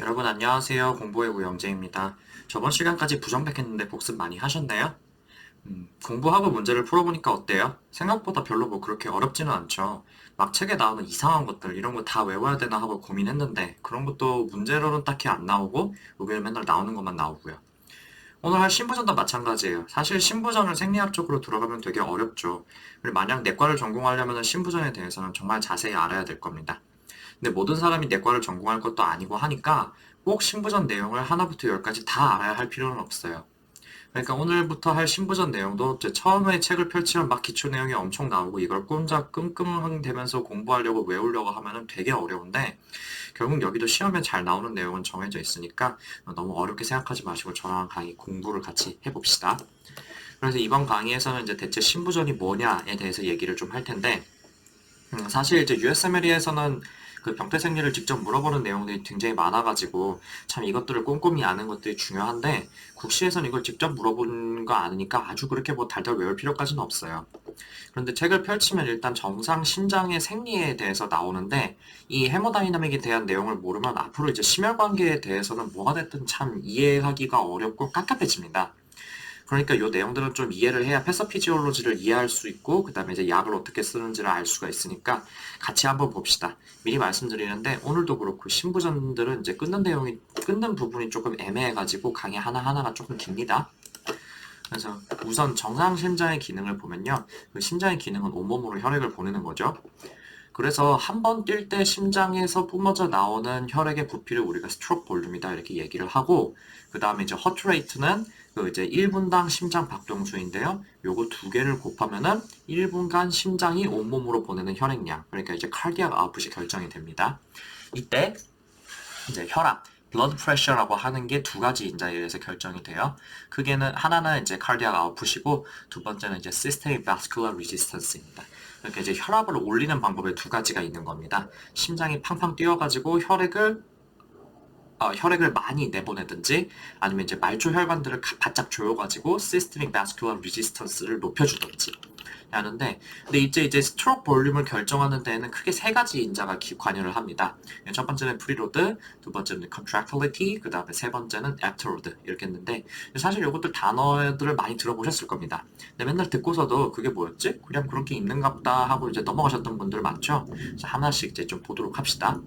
여러분 안녕하세요. 공부의 우영재입니다. 저번 시간까지 부정백했는데 복습 많이 하셨나요? 공부하고 문제를 풀어보니까 어때요? 생각보다 별로 뭐 그렇게 어렵지는 않죠. 막 책에 나오는 이상한 것들 이런 거 다 외워야 되나 하고 고민했는데 그런 것도 문제로는 딱히 안 나오고 의외로 맨날 나오는 것만 나오고요. 오늘 할 신부전도 마찬가지예요. 사실 신부전을 생리학적으로 들어가면 되게 어렵죠. 그리고 만약 내과를 전공하려면 신부전에 대해서는 정말 자세히 알아야 될 겁니다. 근데 모든 사람이 내과를 전공할 것도 아니고 하니까 꼭 신부전 내용을 하나부터 열까지 다 알아야 할 필요는 없어요. 그러니까 오늘부터 할 신부전 내용도 제 처음에 책을 펼치면 막 기초 내용이 엄청 나오고 이걸 꼼짝 끙끙 대면서 공부하려고 외우려고 하면은 되게 어려운데 결국 여기도 시험에 잘 나오는 내용은 정해져 있으니까 너무 어렵게 생각하지 마시고 저랑 강의 공부를 같이 해봅시다. 그래서 이번 강의에서는 이제 대체 신부전이 뭐냐에 대해서 얘기를 좀 할 텐데 사실 이제 USMLE에서는 그 병태 생리를 직접 물어보는 내용들이 굉장히 많아가지고 참 이것들을 꼼꼼히 아는 것들이 중요한데 국시에서는 이걸 직접 물어보는 거 아니니까 아주 그렇게 뭐 달달 외울 필요까지는 없어요. 그런데 책을 펼치면 일단 정상 심장의 생리에 대해서 나오는데 이 헤모다이나믹에 대한 내용을 모르면 앞으로 이제 심혈관계에 대해서는 뭐가 됐든 참 이해하기가 어렵고 깝깝해집니다. 그러니까 이 내용들은 좀 이해를 해야 패서피지올로지를 이해할 수 있고 그다음에 이제 약을 어떻게 쓰는지를 알 수가 있으니까 같이 한번 봅시다. 미리 말씀드리는데 오늘도 그렇고 신부전들은 이제 끊는 부분이 조금 애매해가지고 강의 하나하나가 조금 깁니다. 그래서 우선 정상 심장의 기능을 보면요. 그 심장의 기능은 온몸으로 혈액을 보내는 거죠. 그래서 한 번 뛸 때 심장에서 뿜어져 나오는 혈액의 부피를 우리가 스트로크 볼륨이다 이렇게 얘기를 하고 그 다음에 이제 허트 레이트는 그 이제 1분당 심장 박동수인데요. 요거 두 개를 곱하면은 1분간 심장이 온몸으로 보내는 혈액량 그러니까 이제 카디악 아웃풋이 결정이 됩니다. 이때 이제 혈압 blood pressure라고 하는 게 두 가지 인자에 의해서 결정이 돼요. 크게는 하나는 이제 cardiac output이고 두 번째는 이제 systemic vascular resistance입니다. 이렇게 이제 혈압을 올리는 방법에 두 가지가 있는 겁니다. 심장이 팡팡 뛰어가지고 혈액을 많이 내보내든지 아니면 이제 말초 혈관들을 바짝 조여가지고 systemic vascular resistance를 높여주든지 하는데 근데 이제 스트로크 볼륨을 결정하는 데에는 크게 세 가지 인자가 관여를 합니다. 첫 번째는 프리로드, 두 번째는 contractility, 그 다음에 세 번째는 afterload 이렇게 했는데 사실 이것들 단어들을 많이 들어보셨을 겁니다. 근데 맨날 듣고서도 그게 뭐였지? 그냥 그렇게 있는가 보다 하고 이제 넘어가셨던 분들 많죠? 그래서 하나씩 이제 좀 보도록 합시다.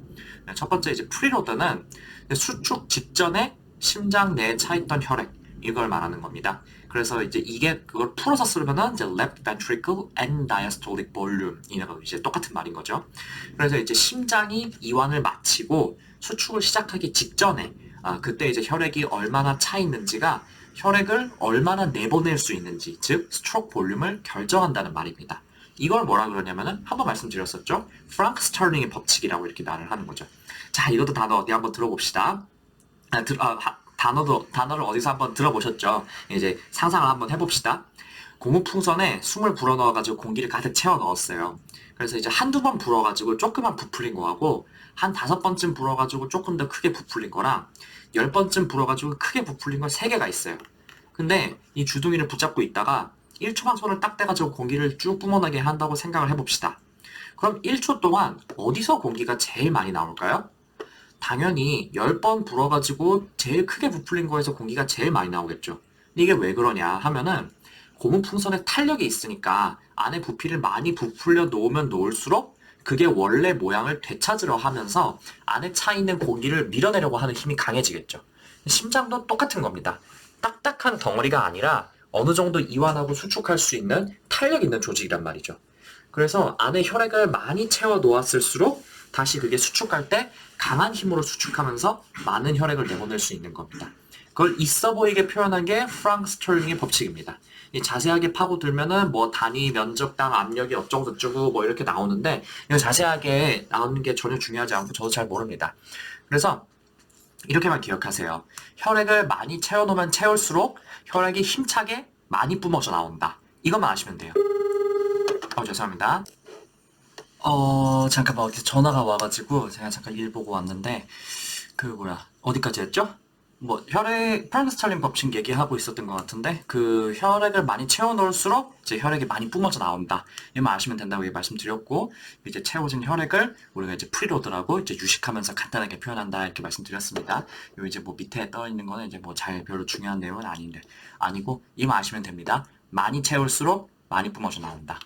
첫 번째 이제 프리로드는 수축 직전에 심장 내에 차있던 혈액 이걸 말하는 겁니다. 그래서 이제 이게 그걸 풀어서 쓰면은 이제 left ventricle and diastolic volume 이라고 이제 똑같은 말인 거죠. 그래서 이제 심장이 이완을 마치고 수축을 시작하기 직전에 그때 이제 혈액이 얼마나 차 있는지가 혈액을 얼마나 내보낼 수 있는지 즉 스트로크 볼륨을 결정한다는 말입니다. 이걸 뭐라 그러냐면은 한번 말씀드렸었죠. 프랑크 스털링의 법칙이라고 이렇게 말을 하는 거죠. 자, 이것도 단어 어디 한번 들어봅시다. 단어를 어디서 한번 들어보셨죠? 이제 상상을 한번 해봅시다. 고무풍선에 숨을 불어넣어가지고 공기를 가득 채워 넣었어요. 그래서 이제 한두 번 불어가지고 조금만 부풀린 거하고 한 5번쯤 불어가지고 조금 더 크게 부풀린 거랑 10번쯤 불어가지고 크게 부풀린 걸 3개가 있어요. 근데 이 주둥이를 붙잡고 있다가 1초만 손을 딱 떼가지고 공기를 쭉 뿜어내게 한다고 생각을 해봅시다. 그럼 1초 동안 어디서 공기가 제일 많이 나올까요? 당연히 10번 불어가지고 제일 크게 부풀린 거에서 공기가 제일 많이 나오겠죠. 근데 이게 왜 그러냐 하면은 고무풍선에 탄력이 있으니까 안에 부피를 많이 부풀려 놓으면 놓을수록 그게 원래 모양을 되찾으려 하면서 안에 차 있는 공기를 밀어내려고 하는 힘이 강해지겠죠. 심장도 똑같은 겁니다. 딱딱한 덩어리가 아니라 어느 정도 이완하고 수축할 수 있는 탄력 있는 조직이란 말이죠. 그래서 안에 혈액을 많이 채워 놓았을수록 다시 그게 수축할 때 강한 힘으로 수축하면서 많은 혈액을 내보낼 수 있는 겁니다. 그걸 있어 보이게 표현한 게 프랑크 스털링의 법칙입니다. 자세하게 파고들면은 뭐 단위 면적당 압력이 어쩌고 저쩌고 뭐 이렇게 나오는데 이거 자세하게 나오는 게 전혀 중요하지 않고 저도 잘 모릅니다. 그래서 이렇게만 기억하세요. 혈액을 많이 채워놓으면 채울수록 혈액이 힘차게 많이 뿜어져 나온다. 이것만 아시면 돼요. 죄송합니다. 잠깐만, 어디서 전화가 와가지고, 제가 잠깐 일 보고 왔는데, 어디까지 했죠? 뭐 혈액 프랑크스탈린 법칙 얘기하고 있었던 것 같은데 그 혈액을 많이 채워 넣을수록 이제 혈액이 많이 뿜어져 나온다. 이만 아시면 된다고 말씀드렸고 이제 채워진 혈액을 우리가 이제 프리로드라고 이제 유식하면서 간단하게 표현한다 이렇게 말씀드렸습니다. 요 이제 뭐 밑에 떠 있는 거는 이제 뭐 잘 별로 중요한 내용은 아니고 이만 아시면 됩니다. 많이 채울수록 많이 뿜어져 나온다.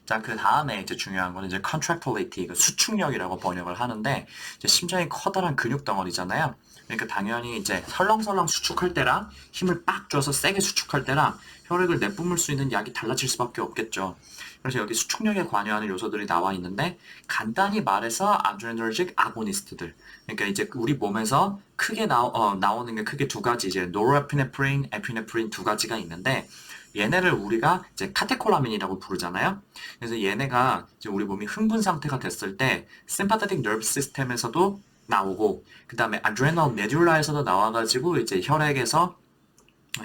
자, 그 다음에 이제 중요한 거는 이제 contractility, 그 수축력이라고 번역을 하는데, 이제 심장이 커다란 근육 덩어리잖아요. 그러니까 당연히 이제 설렁설렁 수축할 때랑 힘을 빡 줘서 세게 수축할 때랑 혈액을 내뿜을 수 있는 약이 달라질 수밖에 없겠죠. 그래서 여기 수축력에 관여하는 요소들이 나와 있는데, 간단히 말해서 adrenergic agonist들. 그러니까 이제 우리 몸에서 크게 나오는 게 크게 두 가지, 이제 norepinephrine, epinephrine 두 가지가 있는데, 얘네를 우리가 이제 카테콜라민이라고 부르잖아요. 그래서 얘네가 이제 우리 몸이 흥분 상태가 됐을 때 sympathetic nerve system에서도 나오고 그 다음에 adrenal medulla에서도 나와가지고 이제 혈액에서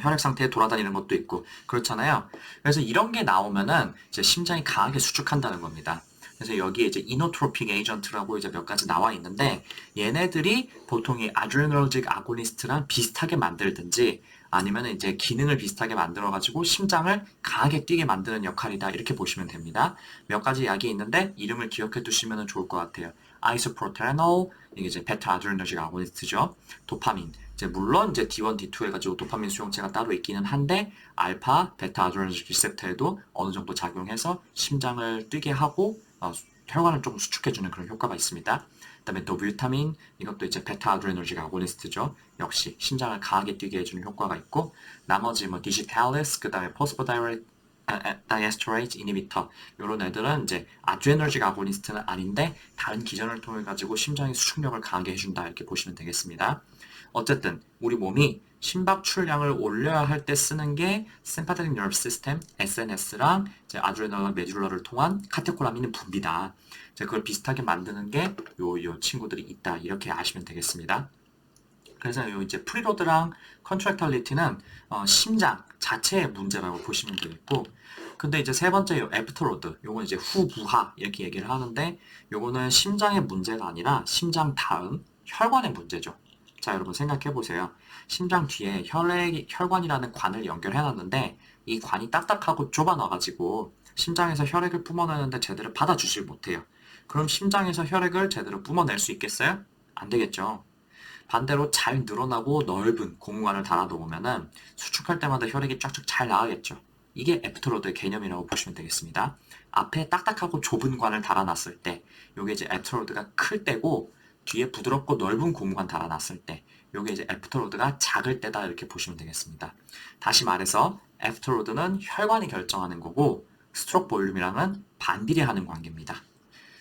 혈액 상태에 돌아다니는 것도 있고 그렇잖아요. 그래서 이런 게 나오면은 이제 심장이 강하게 수축한다는 겁니다. 그래서 여기에 이제 이노트로픽 에이전트라고 이제 몇 가지 나와 있는데 얘네들이 보통 이 아드레널직 아고니스트랑 비슷하게 만들든지 아니면 이제 기능을 비슷하게 만들어가지고 심장을 강하게 뛰게 만드는 역할이다 이렇게 보시면 됩니다. 몇 가지 약이 있는데 이름을 기억해 두시면 좋을 것 같아요. 아이소프로테놀 이게 이제 베타 아드레너직 아고니스트죠. 도파민 이제 물론 이제 D1, D2 해가지고 도파민 수용체가 따로 있기는 한데 알파, 베타 아드레너직 리셉터에도 어느 정도 작용해서 심장을 뛰게 하고 혈관을 조금 수축해주는 그런 효과가 있습니다. 그다음에 도뷰타민 이것도 이제 베타 아드레너직 아고니스트죠. 역시 심장을 강하게 뛰게 해주는 효과가 있고 나머지 뭐 디지탈리스 그다음에 포스포다이에스터레이트 이니비터 이런 애들은 이제 아드레너직 아고니스트는 아닌데 다른 기전을 통해 가지고 심장의 수축력을 강하게 해준다 이렇게 보시면 되겠습니다. 어쨌든 우리 몸이 심박 출량을 올려야 할 때 쓰는 게 sympathetic nerve system (SNS랑) 이제 아드레널 메듈러를 통한 카테콜라민은 분비다. 이제 그걸 비슷하게 만드는 게 요 친구들이 있다 이렇게 아시면 되겠습니다. 그래서 요 이제 프리로드랑 컨트랙탈리티는 심장 자체의 문제라고 보시면 되겠고, 근데 이제 세 번째 요 애프터로드, 요건 이제 후부하 이렇게 얘기를 하는데, 요거는 심장의 문제가 아니라 심장 다음 혈관의 문제죠. 자, 여러분 생각해 보세요. 심장 뒤에 혈관이라는 관을 연결해 놨는데, 이 관이 딱딱하고 좁아 놔가지고 심장에서 혈액을 뿜어내는데 제대로 받아주질 못해요. 그럼 심장에서 혈액을 제대로 뿜어낼 수 있겠어요? 안 되겠죠. 반대로 잘 늘어나고 넓은 고무관을 달아놓으면은 수축할 때마다 혈액이 쫙쫙 잘 나가겠죠. 이게 애프터로드의 개념이라고 보시면 되겠습니다. 앞에 딱딱하고 좁은 관을 달아놨을 때, 요게 이제 애프터로드가 클 때고, 뒤에 부드럽고 넓은 고무관 달아놨을 때, 요게 이제 애프터로드가 작을 때다 이렇게 보시면 되겠습니다. 다시 말해서 애프터로드는 혈관이 결정하는 거고, 스트로크 볼륨이랑은 반비례 하는 관계입니다.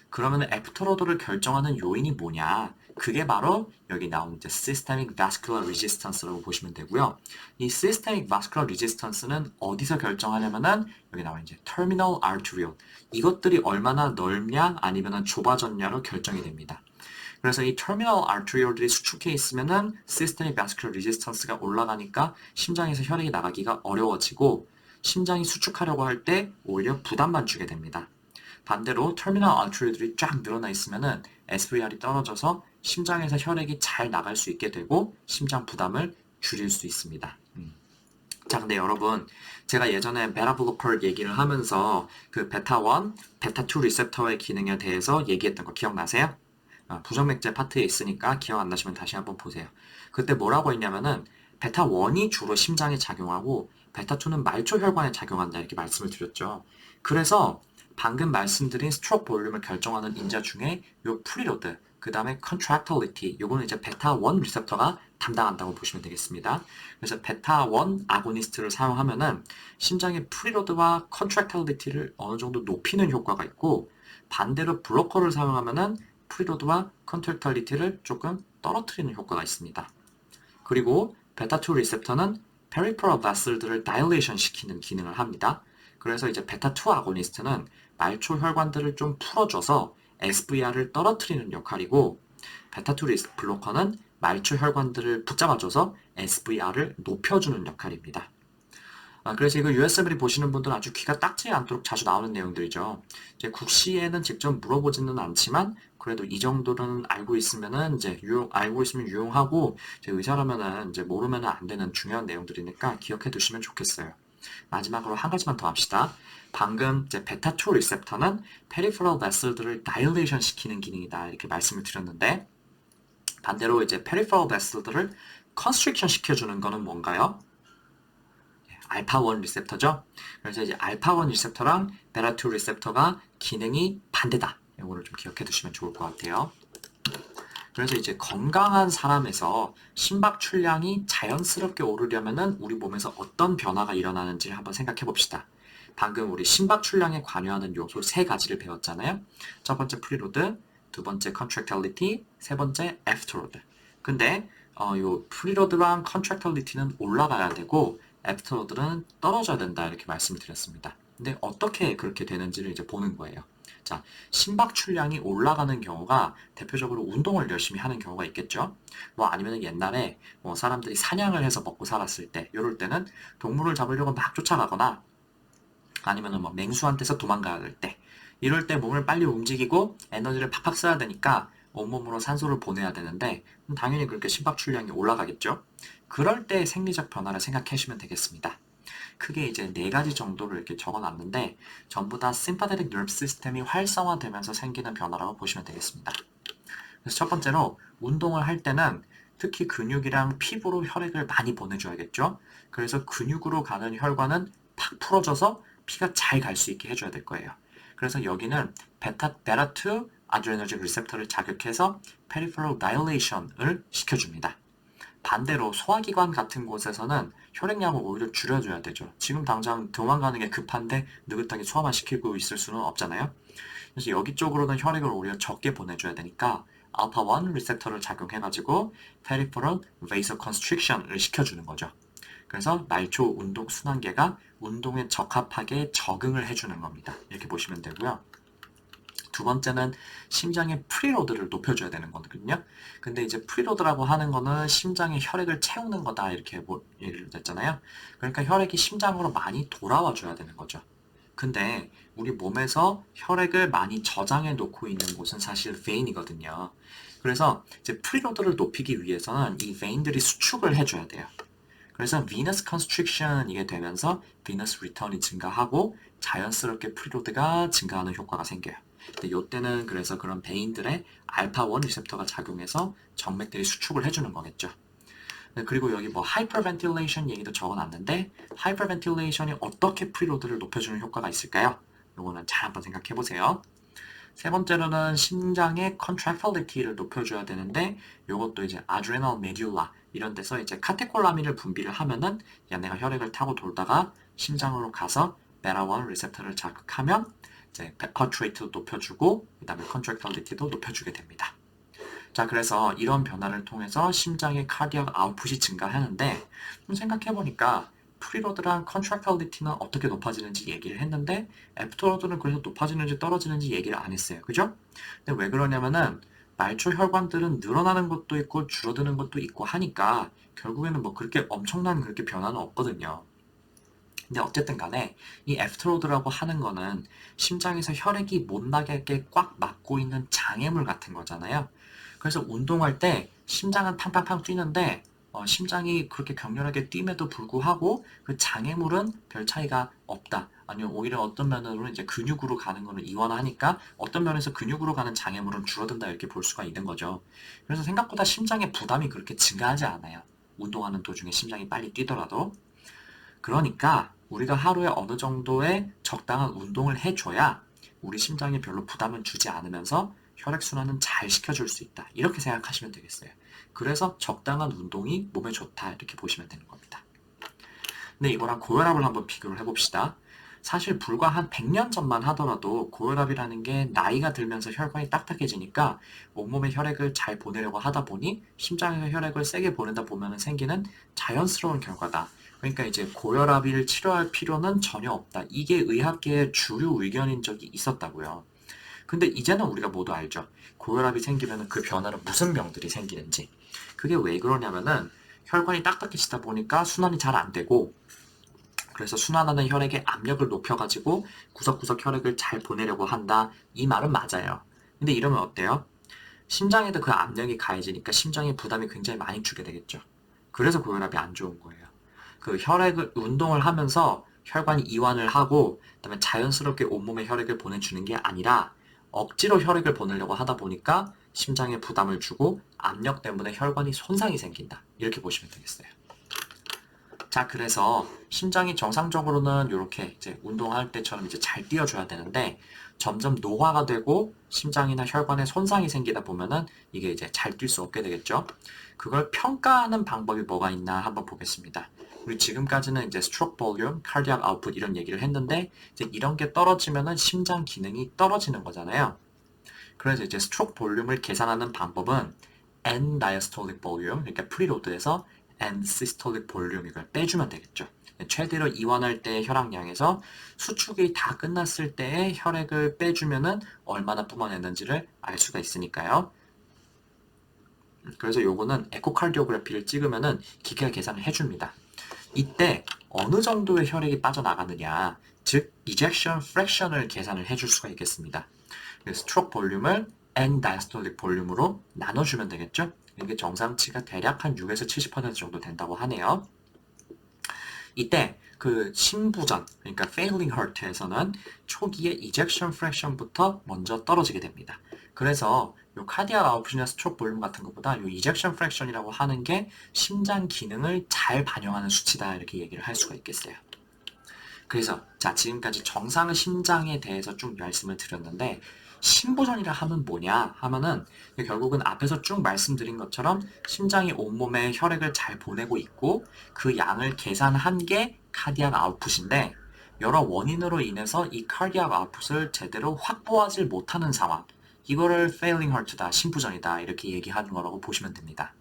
그러면 애프터로드를 결정하는 요인이 뭐냐? 그게 바로 여기 나오는 이제 systemic vascular resistance라고 보시면 되고요. 이 systemic vascular resistance는 어디서 결정하냐면은 여기 나와 이제 terminal arteriole 이것들이 얼마나 넓냐 아니면은 좁아졌냐로 결정이 됩니다. 그래서 이 terminal arteriole들이 수축해 있으면은 systemic vascular resistance가 올라가니까 심장에서 혈액이 나가기가 어려워지고 심장이 수축하려고 할 때 오히려 부담만 주게 됩니다. 반대로 터미널 아트리들이 쫙 늘어나 있으면은 SVR이 떨어져서 심장에서 혈액이 잘 나갈 수 있게 되고 심장 부담을 줄일 수 있습니다. 자, 근데 여러분, 제가 예전에 베타 블로커 얘기를 하면서 그 베타1, 베타2 리셉터의 기능에 대해서 얘기했던 거 기억나세요? 부정맥제 파트에 있으니까 기억 안 나시면 다시 한번 보세요. 그때 뭐라고 했냐면은 베타1이 주로 심장에 작용하고 베타2는 말초 혈관에 작용한다 이렇게 말씀을 드렸죠. 그래서 방금 말씀드린 스트로크 볼륨을 결정하는 인자 중에 요 프리로드, 그 다음에 contractility, 요거는 이제 베타1 리셉터가 담당한다고 보시면 되겠습니다. 그래서 베타1 아고니스트를 사용하면은 심장의 프리로드와 contractility를 어느 정도 높이는 효과가 있고 반대로 블로커를 사용하면은 프리로드와 contractility를 조금 떨어뜨리는 효과가 있습니다. 그리고 베타2 리셉터는 peripheral vessel들을 dilation 시키는 기능을 합니다. 그래서 이제 베타2 아고니스트는 말초 혈관들을 좀 풀어줘서 SVR을 떨어뜨리는 역할이고 베타2 블로커는 말초 혈관들을 붙잡아줘서 SVR을 높여주는 역할입니다. 그래서 이거 USMLE 보시는 분들은 아주 귀가 딱지 않도록 자주 나오는 내용들이죠. 이제 국시에는 직접 물어보지는 않지만 그래도 이 정도는 알고 있으면은 이제 알고 있으면 유용하고 이제 의사라면은 이제 모르면은 안 되는 중요한 내용들이니까 기억해 두시면 좋겠어요. 마지막으로 한 가지만 더 합시다. 방금 이제 베타2 리셉터는 페리퍼럴 베슬들을 다일레이션 시키는 기능이다 이렇게 말씀을 드렸는데 반대로 이제 페리퍼럴 베슬들을 컨스트릭션 시켜주는 거는 뭔가요? 알파1 리셉터죠. 그래서 이제 알파1 리셉터랑 베타2 리셉터가 기능이 반대다. 이거를 좀 기억해 두시면 좋을 것 같아요. 그래서 이제 건강한 사람에서 심박 출량이 자연스럽게 오르려면은 우리 몸에서 어떤 변화가 일어나는지 한번 생각해 봅시다. 방금 우리 심박 출량에 관여하는 요소 세 가지를 배웠잖아요. 첫 번째 프리로드, 두 번째 컨트랙탈리티, 세 번째 애프터로드. 근데 요 프리로드랑 컨트랙탈리티는 올라가야 되고 애프터로드는 떨어져야 된다 이렇게 말씀을 드렸습니다. 근데 어떻게 그렇게 되는지를 이제 보는 거예요. 자, 심박 출량이 올라가는 경우가 대표적으로 운동을 열심히 하는 경우가 있겠죠. 뭐 아니면 옛날에 뭐 사람들이 사냥을 해서 먹고 살았을 때, 이럴 때는 동물을 잡으려고 막 쫓아가거나 아니면은 뭐 맹수한테서 도망가야 될 때, 이럴 때 몸을 빨리 움직이고 에너지를 팍팍 써야 되니까 온몸으로 산소를 보내야 되는데 당연히 그렇게 심박 출량이 올라가겠죠. 그럴 때 생리적 변화를 생각해 주시면 되겠습니다. 크게 이제 네 가지 정도를 이렇게 적어놨는데 전부 다 sympathetic nerve system이 활성화되면서 생기는 변화라고 보시면 되겠습니다. 그래서 첫 번째로 운동을 할 때는 특히 근육이랑 피부로 혈액을 많이 보내줘야겠죠. 그래서 근육으로 가는 혈관은 팍 풀어져서 피가 잘 갈 수 있게 해줘야 될 거예요. 그래서 여기는 베타2 아드레너직 리셉터를 자극해서 peripheral dilation을 시켜줍니다. 반대로 소화기관 같은 곳에서는 혈액량을 오히려 줄여줘야 되죠. 지금 당장 도망가는 게 급한데 느긋하게 소화만 시키고 있을 수는 없잖아요. 그래서 여기 쪽으로는 혈액을 오히려 적게 보내줘야 되니까 알파1 리셉터를 작용해가지고 peripheral vasoconstriction을 시켜주는 거죠. 그래서 말초 운동 순환계가 운동에 적합하게 적응을 해주는 겁니다. 이렇게 보시면 되고요. 두 번째는 심장의 프리로드를 높여줘야 되는 거거든요. 근데 이제 프리로드라고 하는 거는 심장에 혈액을 채우는 거다 이렇게 얘기를 했잖아요. 그러니까 혈액이 심장으로 많이 돌아와 줘야 되는 거죠. 근데 우리 몸에서 혈액을 많이 저장해 놓고 있는 곳은 사실 베인이거든요. 그래서 이제 프리로드를 높이기 위해서는 이 베인들이 수축을 해줘야 돼요. 그래서 venous constriction이 되면서 venous return이 증가하고 자연스럽게 프리로드가 증가하는 효과가 생겨요. 근데 이때는 그래서 그런 베인들의 알파1 리셉터가 작용해서 정맥들이 수축을 해주는 거겠죠. 그리고 여기 뭐 hyperventilation 얘기도 적어놨는데 hyperventilation이 어떻게 프리로드를 높여주는 효과가 있을까요? 요거는 잘 한번 생각해 보세요. 세 번째로는 심장의 contractility를 높여줘야 되는데 요것도 이제 adrenal medulla 이런 데서 이제 카테콜라민을 분비를 하면은 얘네가 혈액을 타고 돌다가 심장으로 가서 베타1 리셉터를 자극하면 이제 heart rate도 높여주고 그 다음에 contractility도 높여주게 됩니다. 자, 그래서 이런 변화를 통해서 심장의 cardiac output이 증가하는데 좀 생각해보니까 프리로드랑 컨트랙탈리티는 어떻게 높아지는지 얘기를 했는데 애프터로드는 그래서 높아지는지 떨어지는지 얘기를 안 했어요. 그죠? 근데 왜 그러냐면은 말초 혈관들은 늘어나는 것도 있고 줄어드는 것도 있고 하니까 결국에는 뭐 그렇게 엄청난 그렇게 변화는 없거든요. 근데 어쨌든 간에 이 애프터로드라고 하는 거는 심장에서 혈액이 못 나게 꽉 막고 있는 장애물 같은 거잖아요. 그래서 운동할 때 심장은 팡팡팡 뛰는데 심장이 그렇게 격렬하게 뛴에도 불구하고 그 장애물은 별 차이가 없다. 아니면 오히려 어떤 면으로는 이제 근육으로 가는 거는 이완하니까 어떤 면에서 근육으로 가는 장애물은 줄어든다 이렇게 볼 수가 있는 거죠. 그래서 생각보다 심장의 부담이 그렇게 증가하지 않아요. 운동하는 도중에 심장이 빨리 뛰더라도. 그러니까 우리가 하루에 어느 정도의 적당한 운동을 해줘야 우리 심장에 별로 부담을 주지 않으면서 혈액순환은 잘 시켜줄 수 있다. 이렇게 생각하시면 되겠어요. 그래서 적당한 운동이 몸에 좋다. 이렇게 보시면 되는 겁니다. 근데 이거랑 고혈압을 한번 비교를 해봅시다. 사실 불과 한 100년 전만 하더라도 고혈압이라는 게 나이가 들면서 혈관이 딱딱해지니까 온몸에 혈액을 잘 보내려고 하다 보니 심장에 혈액을 세게 보내다 보면 생기는 자연스러운 결과다. 그러니까 이제 고혈압을 치료할 필요는 전혀 없다. 이게 의학계의 주류 의견인 적이 있었다고요. 근데 이제는 우리가 모두 알죠. 고혈압이 생기면 그 변화는 무슨 병들이 생기는지. 그게 왜 그러냐면은 혈관이 딱딱해지다 보니까 순환이 잘 안 되고 그래서 순환하는 혈액의 압력을 높여가지고 구석구석 혈액을 잘 보내려고 한다. 이 말은 맞아요. 근데 이러면 어때요? 심장에도 그 압력이 가해지니까 심장에 부담이 굉장히 많이 주게 되겠죠. 그래서 고혈압이 안 좋은 거예요. 그 혈액을 운동을 하면서 혈관이 이완을 하고 그다음에 자연스럽게 온몸에 혈액을 보내주는 게 아니라 억지로 혈액을 보내려고 하다 보니까 심장에 부담을 주고 압력 때문에 혈관이 손상이 생긴다. 이렇게 보시면 되겠어요. 자, 그래서 심장이 정상적으로는 이렇게 이제 운동할 때처럼 이제 잘 뛰어줘야 되는데 점점 노화가 되고 심장이나 혈관에 손상이 생기다 보면은 이게 이제 잘 뛸 수 없게 되겠죠. 그걸 평가하는 방법이 뭐가 있나 한번 보겠습니다. 우리 지금까지는 이제 스트로크 볼륨, 카디악 아웃풋 이런 얘기를 했는데 이제 이런 게 떨어지면은 심장 기능이 떨어지는 거잖아요. 그래서 이제 스트로크 볼륨을 계산하는 방법은 N diastolic volume, 그러니까 프리로드에서 N systolic volume 이걸 빼주면 되겠죠. 최대로 이완할 때의 혈압량에서 수축이 다 끝났을 때의 혈액을 빼주면은 얼마나 뿜어냈는지를 알 수가 있으니까요. 그래서 요거는 에코카디오그래피를 찍으면은 기계가 계산을 해줍니다. 이때 어느 정도의 혈액이 빠져나가느냐, 즉 ejection fraction을 계산을 해줄 수가 있겠습니다. 스트로크 볼륨을 N 다이스톨릭 볼륨으로 나눠주면 되겠죠? 이게 정상치가 대략 한 6에서 70% 정도 된다고 하네요. 이때 그 심부전, 그러니까 failing heart에서는 초기에 ejection fraction부터 먼저 떨어지게 됩니다. 그래서 요 카디악 아웃풋이나 스트로크 볼륨 같은 것보다 요 ejection fraction이라고 하는 게 심장 기능을 잘 반영하는 수치다 이렇게 얘기를 할 수가 있겠어요. 그래서 자 지금까지 정상 심장에 대해서 쭉 말씀을 드렸는데 심부전이라 하면 뭐냐 하면은 결국은 앞에서 쭉 말씀드린 것처럼 심장이 온몸에 혈액을 잘 보내고 있고 그 양을 계산한 게 카디악 아웃풋인데 여러 원인으로 인해서 이 카디악 아웃풋을 제대로 확보하지 못하는 상황 이거를 failing heart다 심부전이다 이렇게 얘기하는 거라고 보시면 됩니다.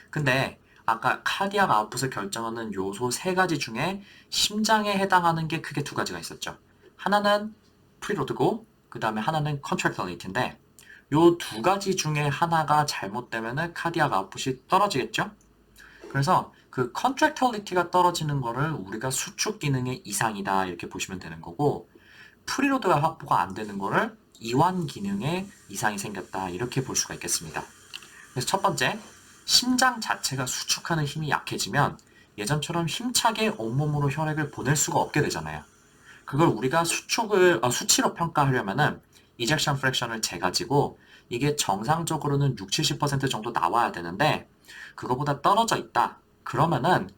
근데 아까 카디악 아웃풋을 결정하는 요소 세 가지 중에 심장에 해당하는 게 크게 두 가지가 있었죠. 하나는 프리로드고 그 다음에 하나는 컨트랙터리티인데 요 두 가지 중에 하나가 잘못되면은 카디악 아웃풋이 떨어지겠죠. 그래서 그 컨트랙터리티가 떨어지는 거를 우리가 수축 기능의 이상이다 이렇게 보시면 되는 거고 프리로드가 확보가 안 되는 거를 이완 기능에 이상이 생겼다 이렇게 볼 수가 있겠습니다. 그래서 첫 번째, 심장 자체가 수축하는 힘이 약해지면 예전처럼 힘차게 온몸으로 혈액을 보낼 수가 없게 되잖아요. 그걸 우리가 수치로 평가하려면은 이젝션 프랙션을 재가지고 이게 정상적으로는 6, 70% 정도 나와야 되는데 그거보다 떨어져 있다. 그러면은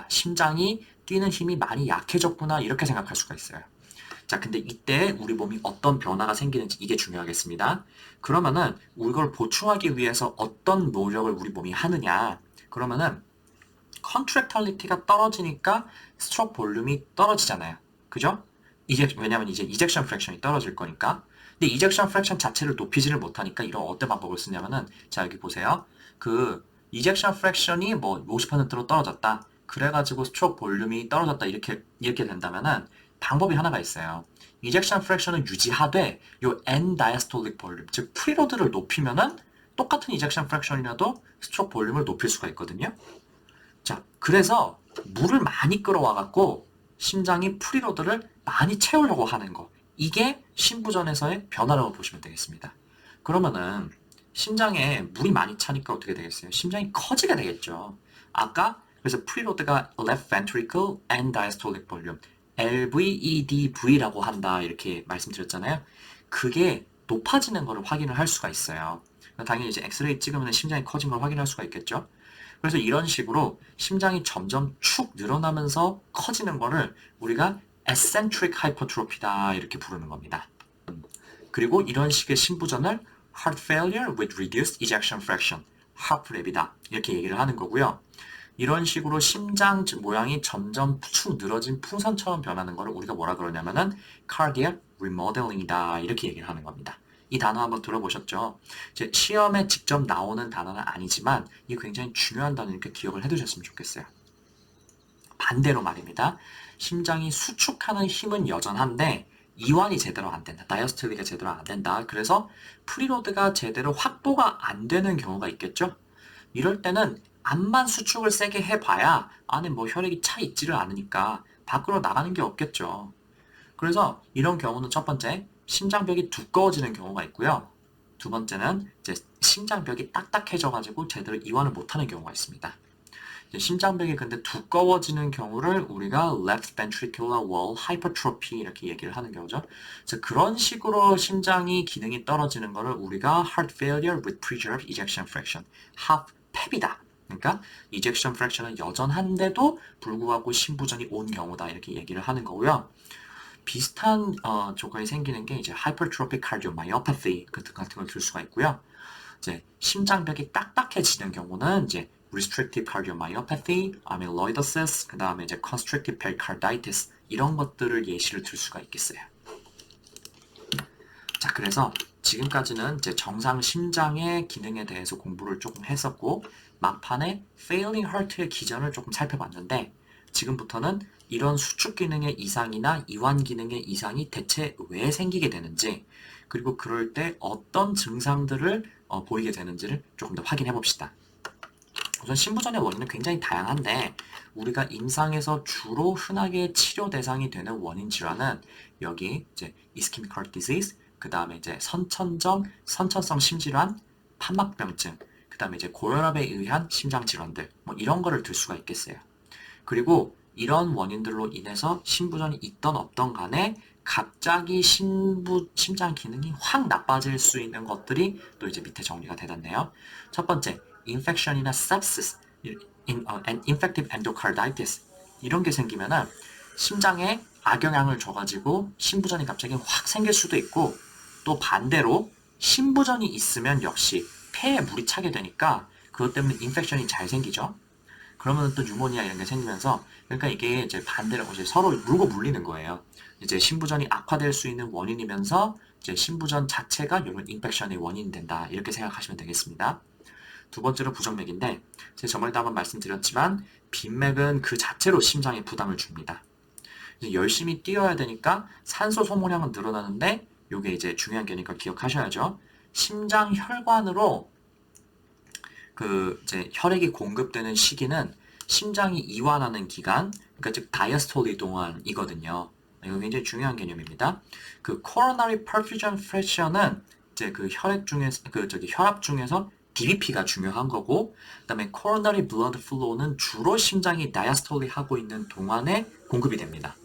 심장이 뛰는 힘이 많이 약해졌구나 이렇게 생각할 수가 있어요. 자, 근데 이때 우리 몸이 어떤 변화가 생기는지 이게 중요하겠습니다. 그러면은 이걸 보충하기 위해서 어떤 노력을 우리 몸이 하느냐? 그러면은 컨트랙탈리티가 떨어지니까 스트로크 볼륨이 떨어지잖아요. 그죠? 이제 왜냐면 이제 이젝션 프랙션이 떨어질 거니까. 근데 이젝션 프랙션 자체를 높이지를 못하니까 이런 어떤 방법을 쓰냐면은 자 여기 보세요. 그 이젝션 프랙션이 뭐 50%로 떨어졌다. 그래가지고 스트로크 볼륨이 떨어졌다 이렇게 된다면은 방법이 하나가 있어요. 이젝션 프랙션을 유지하되 요 N 다이스톨릭 볼륨 즉 프리로드를 높이면은 똑같은 이젝션 프랙션이라도 스트로크 볼륨을 높일 수가 있거든요. 자, 그래서 물을 많이 끌어와갖고 심장이 프리로드를 많이 채우려고 하는 거. 이게 심부전에서의 변화라고 보시면 되겠습니다. 그러면은 심장에 물이 많이 차니까 어떻게 되겠어요? 심장이 커지게 되겠죠. 아까 그래서 프리로드가 left ventricle and diastolic volume LVEDV라고 한다 이렇게 말씀드렸잖아요. 그게 높아지는 것을 확인을 할 수가 있어요. 당연히 이제 엑스레이 찍으면 심장이 커진 걸 확인할 수가 있겠죠. 그래서 이런 식으로 심장이 점점 축 늘어나면서 커지는 거를 우리가 eccentric hypertrophy다 이렇게 부르는 겁니다. 그리고 이런 식의 심부전을 heart failure with reduced ejection fraction, HARPREV이다 이렇게 얘기를 하는 거고요. 이런 식으로 심장 모양이 점점 축 늘어진 풍선처럼 변하는 거를 우리가 뭐라 그러냐면은 cardiac remodeling이다 이렇게 얘기를 하는 겁니다. 이 단어 한번 들어보셨죠? 이제 시험에 직접 나오는 단어는 아니지만 이게 굉장히 중요한 단어니까 기억을 해두셨으면 좋겠어요. 반대로 말입니다. 심장이 수축하는 힘은 여전한데 이완이 제대로 안 된다. 다이어스톨리가 제대로 안 된다. 그래서 프리로드가 제대로 확보가 안 되는 경우가 있겠죠? 이럴 때는 암만 수축을 세게 해봐야 안에 뭐 혈액이 차 있지를 않으니까 밖으로 나가는 게 없겠죠. 그래서 이런 경우는 첫 번째, 심장벽이 두꺼워지는 경우가 있고요. 두 번째는 이제 심장벽이 딱딱해져가지고 제대로 이완을 못하는 경우가 있습니다. 심장벽이 근데 두꺼워지는 경우를 우리가 left ventricular wall hypertrophy 이렇게 얘기를 하는 경우죠. 그래서 그런 식으로 심장이 기능이 떨어지는 거를 우리가 heart failure with preserved ejection fraction, HFpEP이다. 그러니까 ejection fraction은 여전한데도 불구하고 심부전이 온 경우다 이렇게 얘기를 하는 거고요. 비슷한 조건이 생기는 게 이제 hypertrophic cardiomyopathy 같은 걸 들 수가 있고요. 이제 심장벽이 딱딱해지는 경우는 이제 restrictive cardiomyopathy, amyloidosis, 그 다음에 이제 constrictive pericarditis 이런 것들을 예시를 들 수가 있겠어요. 자, 그래서 지금까지는 이제 정상 심장의 기능에 대해서 공부를 조금 했었고 막판에 failing heart의 기전을 조금 살펴봤는데 지금부터는 이런 수축 기능의 이상이나 이완 기능의 이상이 대체 왜 생기게 되는지 그리고 그럴 때 어떤 증상들을 보이게 되는지를 조금 더 확인해 봅시다. 우선 심부전의 원인은 굉장히 다양한데 우리가 임상에서 주로 흔하게 치료 대상이 되는 원인 질환은 여기 이제 ischemic heart disease, 그 다음에 이제 선천성 심질환, 판막병증, 그 다음에 이제 고혈압에 의한 심장 질환들 뭐 이런 거를 들 수가 있겠어요. 그리고 이런 원인들로 인해서 심부전이 있던 없던 간에 갑자기 심장 기능이 확 나빠질 수 있는 것들이 또 이제 밑에 정리가 되었네요. 첫 번째, infection이나 sepsis, infective endocarditis 이런 게 생기면은 심장에 악영향을 줘가지고 심부전이 갑자기 확 생길 수도 있고 또 반대로 심부전이 있으면 역시 폐에 물이 차게 되니까 그것 때문에 인펙션이 잘 생기죠. 그러면 또 뉴모니아 이런 게 생기면서 그러니까 이게 이제 반대로 이제 서로 물고 물리는 거예요. 이제 심부전이 악화될 수 있는 원인이면서 이제 심부전 자체가 이런 인펙션의 원인이 된다 이렇게 생각하시면 되겠습니다. 두 번째로 부정맥인데 제가 저번에도 한번 말씀드렸지만 빈맥은 그 자체로 심장에 부담을 줍니다. 이제 열심히 뛰어야 되니까 산소 소모량은 늘어나는데 이게 이제 중요한 게니까 기억하셔야죠. 심장 혈관으로 그 이제 혈액이 공급되는 시기는 심장이 이완하는 기간, 그러니까 즉 다이아스톨리 동안이거든요. 이거 굉장히 중요한 개념입니다. 그 coronary perfusion fraction은 이제 그 혈액 중에서 혈압 중에서 DBP가 중요한 거고, 그다음에 coronary blood flow는 주로 심장이 다이아스톨리 하고 있는 동안에 공급이 됩니다.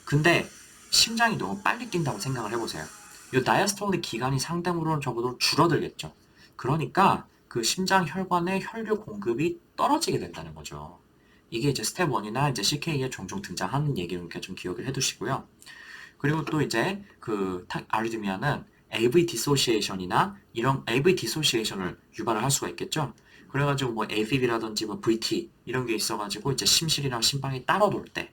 근데 심장이 너무 빨리 뛴다고 생각을 해보세요. 이 다이아스톨리 기간이 상대적으로 적어도 줄어들겠죠. 그러니까 그 심장 혈관의 혈류 공급이 떨어지게 된다는 거죠. 이게 이제 스텝 1이나 이제 CK에 종종 등장하는 얘기니까 좀 기억을 해두시고요. 그리고 또 이제 그 아리드미아는 AV 디소시에이션이나 이런 AV 디소시에이션을 유발을 할 수가 있겠죠. 그래가지고 뭐 AFib이라든지 뭐 VT 이런 게 있어가지고 이제 심실이랑 심방이 따로 돌 때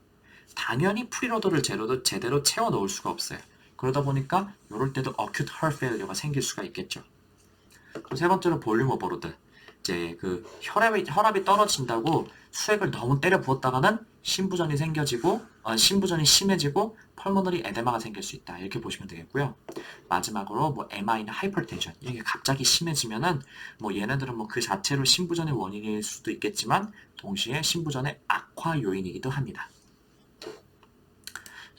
당연히 프리로더를 제대로 채워 넣을 수가 없어요. 그러다 보니까 이럴 때도 acute heart failure가 생길 수가 있겠죠. 세 번째로 볼륨 오버로드. 이제 그 혈압이 떨어진다고 수액을 너무 때려 부었다가는 심부전이 생겨지고 심부전이 심해지고 펄모너리 에데마가 생길 수 있다. 이렇게 보시면 되겠고요. 마지막으로 뭐 MI나 하이퍼텐션 이게 갑자기 심해지면은 뭐 얘네들은 뭐 그 자체로 심부전의 원인일 수도 있겠지만 동시에 심부전의 악화 요인이기도 합니다.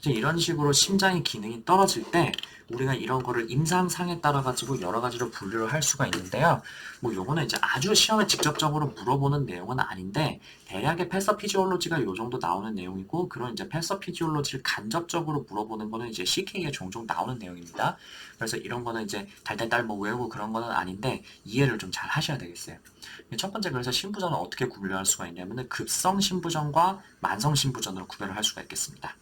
이런 식으로 심장의 기능이 떨어질 때 우리가 이런 거를 임상상에 따라 가지고 여러 가지로 분류를 할 수가 있는데요. 뭐 요거는 이제 아주 시험에 직접적으로 물어보는 내용은 아닌데 대략의 패서피지올로지가 요 정도 나오는 내용이고 그런 이제 패서피지올로지를 간접적으로 물어보는 거는 이제 CK에 종종 나오는 내용입니다. 그래서 이런 거는 이제 달달달 뭐 외우고 그런 거는 아닌데 이해를 좀 잘 하셔야 되겠어요. 첫 번째 그래서 심부전을 어떻게 분류할 수가 있냐면은 급성 심부전과 만성 심부전으로 구별을 할 수가 있겠습니다.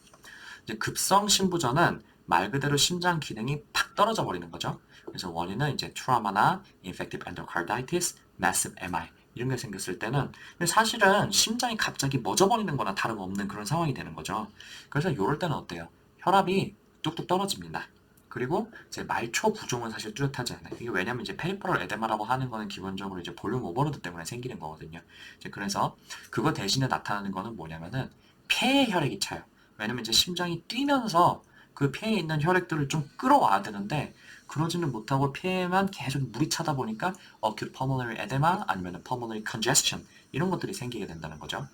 이제 급성 심부전은 말 그대로 심장 기능이 팍 떨어져 버리는 거죠. 그래서 원인은 이제 트라우마나 infective endocarditis, massive MI 이런 게 생겼을 때는 사실은 심장이 갑자기 멎어버리는 거나 다름없는 그런 상황이 되는 거죠. 그래서 이럴 때는 어때요? 혈압이 뚝뚝 떨어집니다. 그리고 이제 말초 부종은 사실 뚜렷하지 않아요. 이게 왜냐면 이제 페리퍼럴 에데마라고 하는 거는 기본적으로 이제 볼륨 오버로드 때문에 생기는 거거든요. 이제 그래서 그거 대신에 나타나는 거는 뭐냐면은 폐에 혈액이 차요. 왜냐면 이제 심장이 뛰면서 그 폐에 있는 혈액들을 좀 끌어와야 되는데 그러지는 못하고 폐에만 계속 물이 차다 보니까 acute pulmonary edema 아니면 pulmonary congestion 이런 것들이 생기게 된다는 거죠.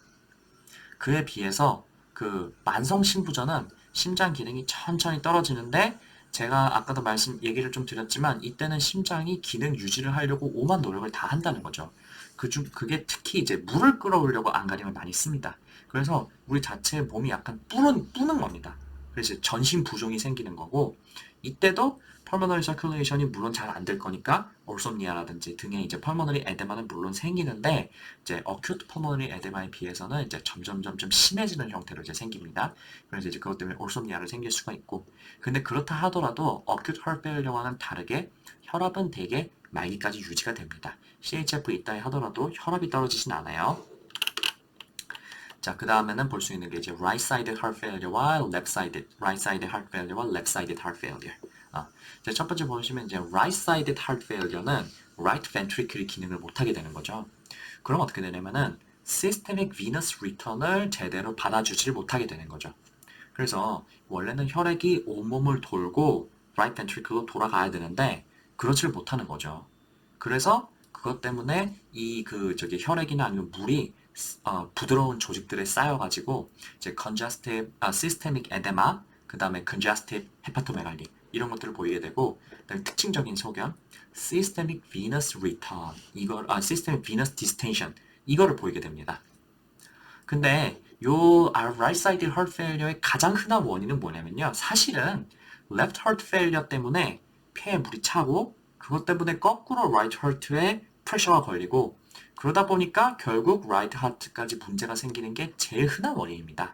그에 비해서 그 만성 심부전은 심장 기능이 천천히 떨어지는데 제가 아까도 얘기를 좀 드렸지만 이때는 심장이 기능 유지를 하려고 오만 노력을 다 한다는 거죠. 그게 특히 이제 물을 끌어오려고 안간힘을 많이 씁니다. 그래서 우리 자체 몸이 약간 뿌는 겁니다. 그래서 전신 부종이 생기는 거고, 이때도 펄머너리 서큘레이션이 물론 잘 안 될 거니까 올솜니아라든지 등에 이제 펄머너리 에데마는 물론 생기는데, 이제 어큐트 펄머너리 에데마에 비해서는 이제 점점 심해지는 형태로 이제 생깁니다. 그래서 이제 그것 때문에 올솜니아를 생길 수가 있고, 근데 그렇다 하더라도 어큐트 헐 페일러와는 다르게 혈압은 대개 말기까지 유지가 됩니다. CHF 있다 하더라도 혈압이 떨어지진 않아요. 자, 그 다음에는 볼 수 있는 게 이제 right-sided heart failure와 right-sided heart failure와 left-sided heart failure. 이제 첫 번째 보시면 이제 right-sided heart failure는 right ventricle 기능을 못하게 되는 거죠. 그럼 어떻게 되냐면은 systemic venous return을 제대로 받아주질 못하게 되는 거죠. 그래서 원래는 혈액이 온몸을 돌고 right ventricle로 돌아가야 되는데 그렇지를 못하는 거죠. 그래서 그것 때문에 혈액이나 아니면 물이 부드러운 조직들에 쌓여가지고 이제 systemic edema, 그 다음에 congestive hepatomegaly 이런 것들을 보이게 되고, 그다음에 특징적인 소견 systemic venous return systemic venous distension 이거를 보이게 됩니다. 근데 right sided heart failure의 가장 흔한 원인은 뭐냐면요, 사실은 left heart failure 때문에 폐에 물이 차고 그것 때문에 거꾸로 right heart에 프레셔가 걸리고, 그러다 보니까 결국 right heart까지 문제가 생기는 게 제일 흔한 원인입니다.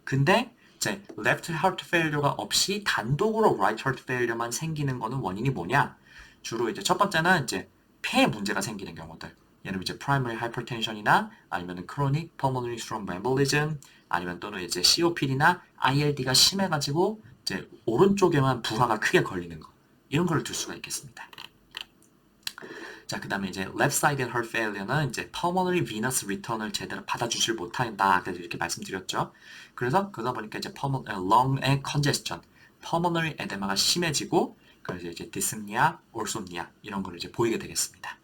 근데 이제 left heart failure가 없이 단독으로 right heart failure만 생기는 거는 원인이 뭐냐? 주로 이제 첫 번째는 이제 폐에 문제가 생기는 경우들. 예를 들면 이제 primary hypertension이나 아니면 chronic pulmonary thromboembolism, 아니면 또는 이제 COPD나 ILD가 심해가지고 이제 오른쪽에만 부하가 크게 걸리는 거. 이런 거를 둘 수가 있겠습니다. 자, 그 다음에 이제 left-sided heart failure는 이제 pulmonary venous return을 제대로 받아주질 못한다. 아까 이렇게 말씀드렸죠. 그래서 그러다 보니까 이제 lung의 congestion, pulmonary edema가 심해지고, 그래서 이제 dyspnea, orthopnea 이런 걸 이제 보이게 되겠습니다.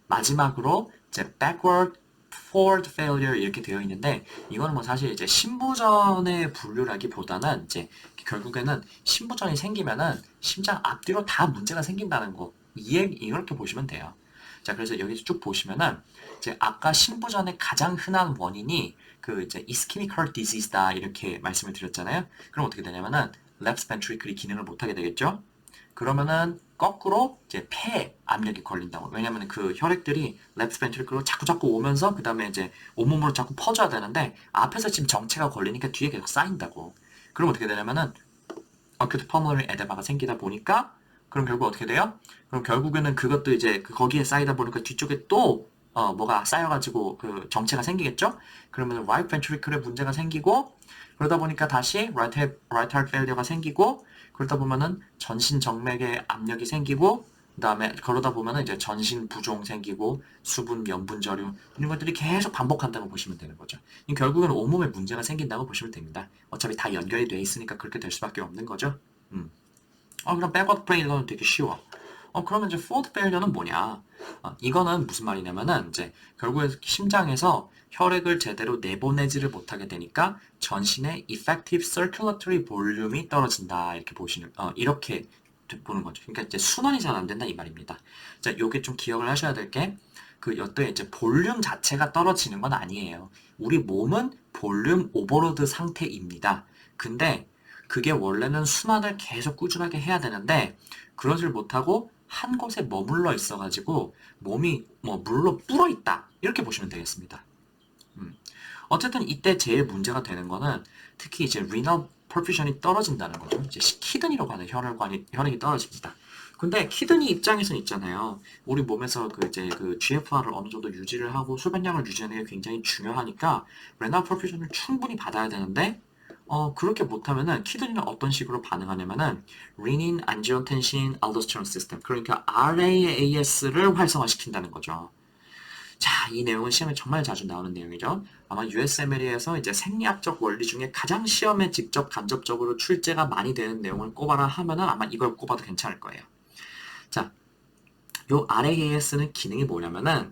마지막으로 이제 backward, forward failure 이렇게 되어 있는데, 이거는 뭐 사실 이제 신부전의 분류라기보다는 이제 결국에는 신부전이 생기면은 심장 앞뒤로 다 문제가 생긴다는 거, 이렇게 보시면 돼요. 자, 그래서 여기서 쭉 보시면은 이제 아까 신부전의 가장 흔한 원인이 그 이제 ischemic heart disease다 이렇게 말씀을 드렸잖아요. 그럼 어떻게 되냐면은 left ventricle이 기능을 못하게 되겠죠. 그러면은 거꾸로 이제 폐에 압력이 걸린다고. 왜냐면 그 혈액들이 left ventricle로 자꾸 오면서 그 다음에 이제 온몸으로 자꾸 퍼져야 되는데 앞에서 지금 정체가 걸리니까 뒤에 계속 쌓인다고. 그럼 어떻게 되냐면은 acute pulmonary edema가 생기다 보니까, 그럼 결국 어떻게 돼요? 그럼 결국에는 그것도 이제 거기에 쌓이다 보니까 뒤쪽에 또 뭐가 쌓여가지고 그 정체가 생기겠죠? 그러면 right ventricle에 문제가 생기고, 그러다 보니까 다시 right heart failure가 생기고, 그러다 보면은 전신 정맥에 압력이 생기고, 그 다음에 그러다 보면은 이제 전신 부종 생기고 수분, 염분 저류 이런 것들이 계속 반복한다고 보시면 되는 거죠. 결국은 온몸에 문제가 생긴다고 보시면 됩니다. 어차피 다 연결이 돼 있으니까 그렇게 될 수밖에 없는 거죠. 그럼 backward failure는 되게 쉬워. 그러면 이제 forward failure는 뭐냐? 이거는 무슨 말이냐면은 이제 결국에 심장에서 혈액을 제대로 내보내지를 못하게 되니까 전신의 effective circulatory volume이 떨어진다. 이렇게 보는 거죠. 그러니까 이제 순환이 잘 안 된다 이 말입니다. 자, 요게 좀 기억을 하셔야 될 게, 여기에 이제 볼륨 자체가 떨어지는 건 아니에요. 우리 몸은 볼륨 오버로드 상태입니다. 근데 그게 원래는 순환을 계속 꾸준하게 해야 되는데 그러질 못하고 한 곳에 머물러 있어가지고 몸이 뭐 물로 불어 있다 이렇게 보시면 되겠습니다. 어쨌든 이때 제일 문제가 되는 거는 특히 이제 renal perfusion이 떨어진다는 거죠. 이제 키드니로 가는 혈액이 떨어집니다. 근데 키드니 입장에서는 있잖아요. 우리 몸에서 그 GFR을 어느 정도 유지를 하고 소변량을 유지하는 게 굉장히 중요하니까 renal perfusion을 충분히 받아야 되는데 그렇게 못하면은 키드니는 어떤 식으로 반응하냐면은 renin, angiotensin, aldosterone system, 그러니까 RAAS를 활성화시킨다는 거죠. 자, 이 내용은 시험에 정말 자주 나오는 내용이죠. 아마 USMLE에서 이제 생리학적 원리 중에 가장 시험에 직접 간접적으로 출제가 많이 되는 내용을 꼽아라 하면은 아마 이걸 꼽아도 괜찮을 거예요. 자, 요 RAAS는 기능이 뭐냐면은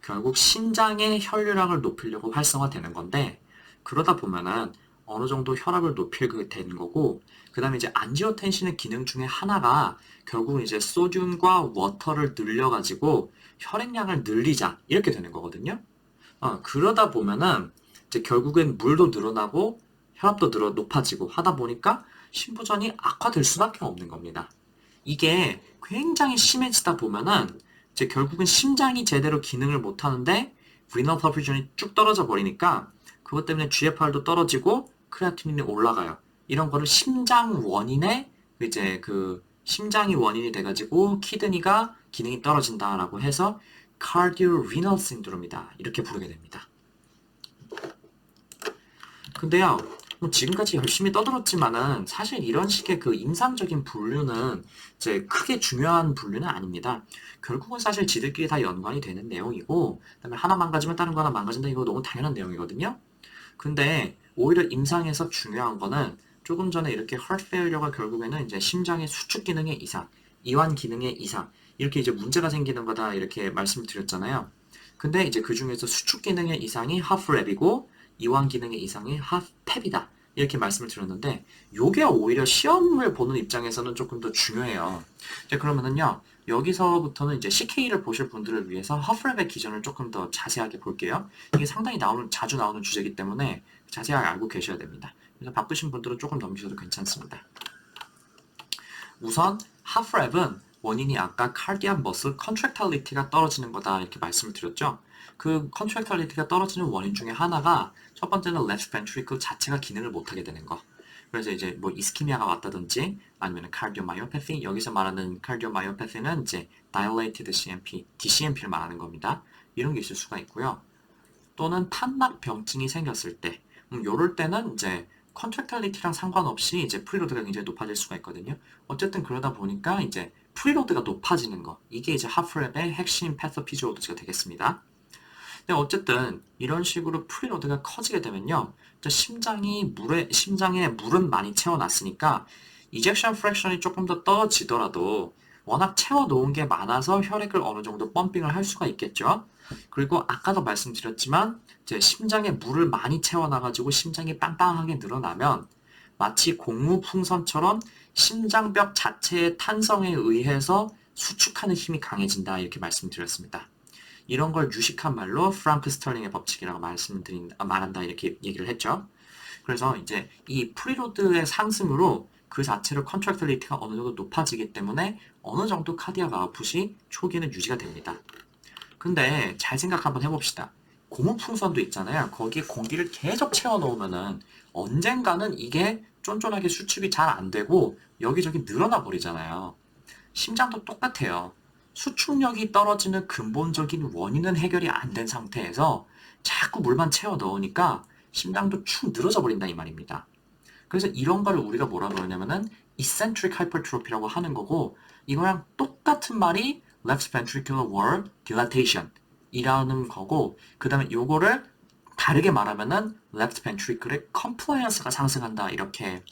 결국 신장의 혈류량을 높이려고 활성화되는 건데, 그러다 보면은 어느 정도 혈압을 높이게 되는 거고, 그 다음에 이제 안지오텐신의 기능 중에 하나가 결국은 이제 소듐과 워터를 늘려가지고 혈액량을 늘리자 이렇게 되는 거거든요. 그러다 보면은 이제 결국엔 물도 늘어나고 혈압도 높아지고 하다 보니까 심부전이 악화될 수밖에 없는 겁니다. 이게 굉장히 심해지다 보면은 이제 결국은 심장이 제대로 기능을 못 하는데 리널 퍼퓨전이 쭉 떨어져 버리니까 그것 때문에 GFR도 떨어지고 크레아티닌이 올라가요. 이런 거를 심장 원인의 이제 그 심장이 원인이 돼가지고 키드니가 기능이 떨어진다라고 해서 cardio renal syndrome이다 이렇게 부르게 됩니다. 근데요, 뭐 지금까지 열심히 떠들었지만은 사실 이런 식의 그 임상적인 분류는 이제 크게 중요한 분류는 아닙니다. 결국은 사실 지들끼리 다 연관이 되는 내용이고, 그다음에 하나 망가지면 다른 거 하나 망가진다 이거 너무 당연한 내용이거든요. 근데 오히려 임상에서 중요한 거는 조금 전에 이렇게 heart failure가 결국에는 이제 심장의 수축 기능의 이상, 이완 기능의 이상 이렇게 이제 문제가 생기는 거다 이렇게 말씀을 드렸잖아요. 근데 이제 그 중에서 수축 기능의 이상이 하프랩이고 이완 기능의 이상이 하프펩이다. 이렇게 말씀을 드렸는데 요게 오히려 시험을 보는 입장에서는 조금 더 중요해요. 이제 그러면은요. 여기서부터는 이제 CK를 보실 분들을 위해서 하프랩의 기전을 조금 더 자세하게 볼게요. 이게 상당히 자주 나오는 주제이기 때문에 자세하게 알고 계셔야 됩니다. 그래서 바쁘신 분들은 조금 넘기셔도 괜찮습니다. 우선 하프랩은 원인이 아까 cardiac muscle contractility가 떨어지는 거다 이렇게 말씀을 드렸죠. 그 contractility가 떨어지는 원인 중에 하나가 첫 번째는 left ventricle 자체가 기능을 못하게 되는 거. 그래서 이제 뭐 이스키미아가 왔다든지 아니면 cardiomyopathy 여기서 말하는 cardiomyopathy는 이제 dilated CMP, DCMP를 말하는 겁니다. 이런 게 있을 수가 있고요. 또는 판막 병증이 생겼을 때, 요럴 때는 이제 컨트랙탈리티랑 상관없이 이제 프리로드가 굉장히 높아질 수가 있거든요. 어쨌든 그러다 보니까 이제 프리로드가 높아지는 거, 이게 이제 하프랩의 핵심 패서피지올로지가 되겠습니다. 근데 어쨌든 이런 식으로 프리로드가 커지게 되면요, 심장에 물은 많이 채워놨으니까 이젝션 프랙션이 조금 더 떨어지더라도 워낙 채워놓은 게 많아서 혈액을 어느 정도 펌핑을 할 수가 있겠죠. 그리고 아까도 말씀드렸지만 이제 심장에 물을 많이 채워놔가지고 심장이 빵빵하게 늘어나면 마치 고무풍선처럼 심장벽 자체의 탄성에 의해서 수축하는 힘이 강해진다 이렇게 말씀드렸습니다. 이런 걸 유식한 말로 프랑크 스털링의 법칙이라고 말한다 이렇게 얘기를 했죠. 그래서 이제 이 프리로드의 상승으로 그 자체로 컨트랙터리티가 어느 정도 높아지기 때문에 어느 정도 카디악 아웃풋이 초기에는 유지가 됩니다. 근데 잘 생각 한번 해봅시다. 고무풍선도 있잖아요. 거기에 공기를 계속 채워놓으면은 언젠가는 이게 쫀쫀하게 수축이 잘 안 되고 여기저기 늘어나 버리잖아요. 심장도 똑같아요. 수축력이 떨어지는 근본적인 원인은 해결이 안 된 상태에서 자꾸 물만 채워 넣으니까 심장도 축 늘어져 버린다 이 말입니다. 그래서 이런 거를 우리가 뭐라 그러냐면은 eccentric hypertrophy라고 하는 거고 이거랑 똑같은 말이 left ventricular wall dilatation 이라는 거고 그 다음에 요거를 다르게 말하면은 left ventricle의 compliance가 상승한다 이렇게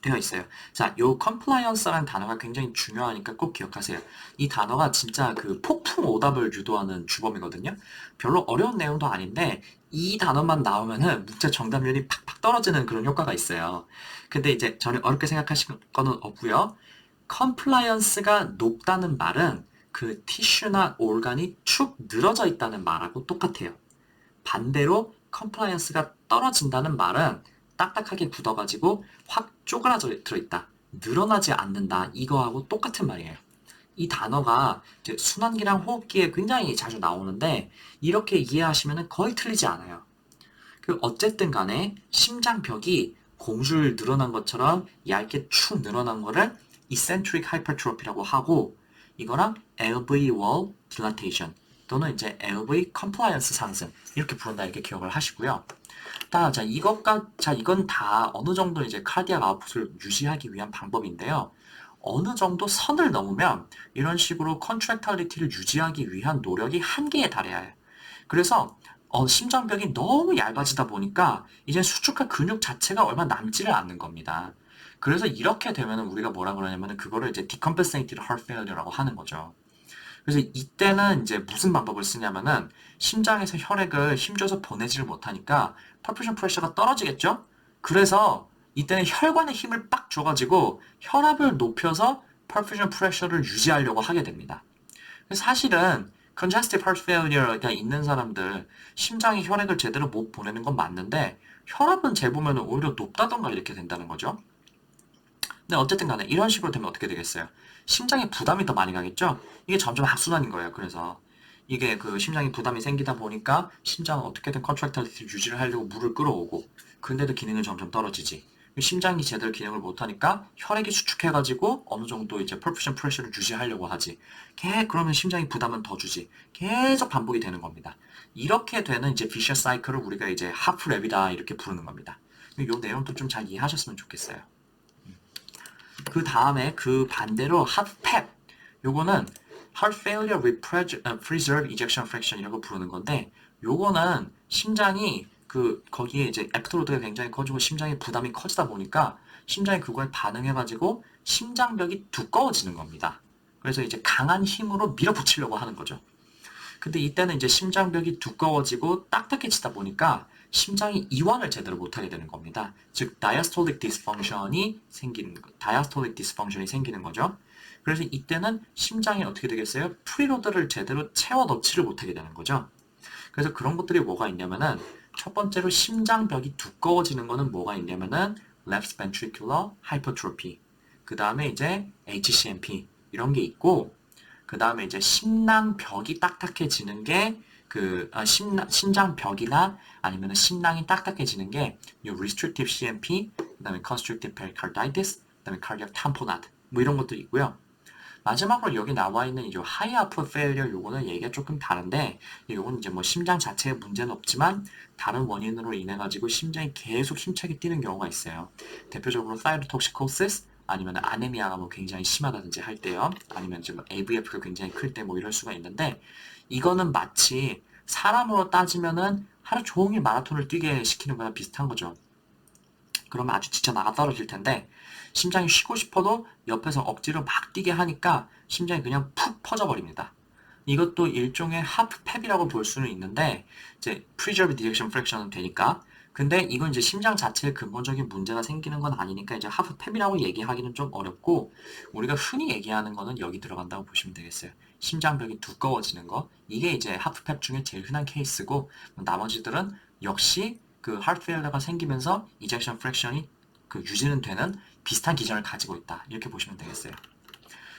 되어 있어요. 자, 요 compliance라는 단어가 굉장히 중요하니까 꼭 기억하세요. 이 단어가 진짜 그 폭풍 오답을 유도하는 주범이거든요. 별로 어려운 내용도 아닌데 이 단어만 나오면은 문제 정답률이 팍팍 떨어지는 그런 효과가 있어요. 근데 이제 전혀 어렵게 생각하실 거는 없고요. compliance가 높다는 말은 그 티슈나 organ이 축 늘어져 있다는 말하고 똑같아요. 반대로 compliance가 떨어진다는 말은 딱딱하게 굳어가지고 확 쪼그라져 들어있다. 늘어나지 않는다. 이거하고 똑같은 말이에요. 이 단어가 이제 순환기랑 호흡기에 굉장히 자주 나오는데 이렇게 이해하시면 거의 틀리지 않아요. 그 어쨌든 간에 심장벽이 공줄 늘어난 것처럼 얇게 축 늘어난 거를 eccentric hypertrophy라고 하고 이거랑 LV wall dilatation 또는 이제 LV compliance 상승 이렇게 부른다 이렇게 기억을 하시고요. 이건 다 어느 정도 이제 카디악 아웃풋을 유지하기 위한 방법인데요. 어느 정도 선을 넘으면 이런 식으로 컨트랙탈리티를 유지하기 위한 노력이 한계에 달해야 해요. 그래서 심장벽이 너무 얇아지다 보니까 이제 수축할 근육 자체가 얼마 남지를 않는 겁니다. 그래서 이렇게 되면 우리가 뭐라 그러냐면 그거를 이제 decompensated heart failure라고 하는 거죠. 그래서 이때는 이제 무슨 방법을 쓰냐면은 심장에서 혈액을 힘줘서 보내지를 못하니까 퍼fusion 프레셔가 떨어지겠죠? 그래서 이때는 혈관에 힘을 빡 줘가지고 혈압을 높여서 perfusion pressure를 유지하려고 하게 됩니다. 사실은 congestive heart failure가 있는 사람들 심장이 혈액을 제대로 못 보내는 건 맞는데 혈압은 재보면 오히려 높다던가 이렇게 된다는 거죠. 근데 어쨌든 간에 이런 식으로 되면 어떻게 되겠어요? 심장에 부담이 더 많이 가겠죠? 이게 점점 악순환인 거예요. 그래서 이게 그 심장에 부담이 생기다 보니까 심장은 어떻게든 컨트랙터리티 유지를 하려고 물을 끌어오고 근데도 기능은 점점 떨어지지. 심장이 제대로 기능을 못하니까 혈액이 수축해가지고 어느 정도 이제 퍼fusion 프레셔를 유지하려고 하지. 그러면 심장이 부담은 더 주지. 계속 반복이 되는 겁니다. 이렇게 되는 이제 비셔 사이클을 우리가 이제 하프 랩이다 이렇게 부르는 겁니다. 이 내용도 좀 잘 이해하셨으면 좋겠어요. 그 다음에 그 반대로 heart PEP 요거는 heart failure with preserved ejection fraction이라고 부르는 건데 요거는 심장이 그 거기에 이제 에피소드가 굉장히 커지고 심장의 부담이 커지다 보니까 심장이 그거에 반응해가지고 심장벽이 두꺼워지는 겁니다. 그래서 이제 강한 힘으로 밀어붙이려고 하는 거죠. 근데 이때는 이제 심장벽이 두꺼워지고 딱딱해지다 보니까 심장이 이완을 제대로 못하게 되는 겁니다. 즉 diastolic dysfunction이 생기는 거죠. 그래서 이때는 심장이 어떻게 되겠어요? 프리로드를 제대로 채워 넣지를 못하게 되는 거죠. 그래서 그런 것들이 뭐가 있냐면은 첫 번째로 심장벽이 두꺼워지는 거는 뭐가 있냐면은 left ventricular hypertrophy, 그 다음에 이제 HCMP 이런 게 있고, 그 다음에 이제 심낭벽이 딱딱해지는 게 심장벽이나 아니면 심낭이 딱딱해지는 게 restrictive CMP, 그 다음에 constrictive pericarditis, 그 다음에 cardiac tamponade 뭐 이런 것도 있고요. 마지막으로 여기 나와 있는 이 high output failure 요거는 얘기가 조금 다른데 요거는 이제 뭐 심장 자체에 문제는 없지만 다른 원인으로 인해 가지고 심장이 계속 힘차게 뛰는 경우가 있어요. 대표적으로 thyrotoxicosis 아니면 아네미아가 뭐 굉장히 심하다든지 할 때요. 아니면 이제 뭐 AVF가 굉장히 클 때 뭐 이럴 수가 있는데 이거는 마치 사람으로 따지면은 하루 종일 마라톤을 뛰게 시키는 거랑 비슷한 거죠. 그러면 아주 지쳐 나가 떨어질 텐데 심장이 쉬고 싶어도 옆에서 억지로 막 뛰게 하니까 심장이 그냥 푹 퍼져버립니다. 이것도 일종의 하프팹이라고 볼 수는 있는데 이제 preserved ejection fraction은 되니까, 근데 이건 이제 심장 자체에 근본적인 문제가 생기는 건 아니니까 이제 하프팹이라고 얘기하기는 좀 어렵고 우리가 흔히 얘기하는 거는 여기 들어간다고 보시면 되겠어요. 심장벽이 두꺼워지는 거, 이게 이제 하프팹 중에 제일 흔한 케이스고 나머지들은 역시 그 heart failure가 생기면서 ejection fraction이 그 유지는 되는 비슷한 기전을 가지고 있다 이렇게 보시면 되겠어요.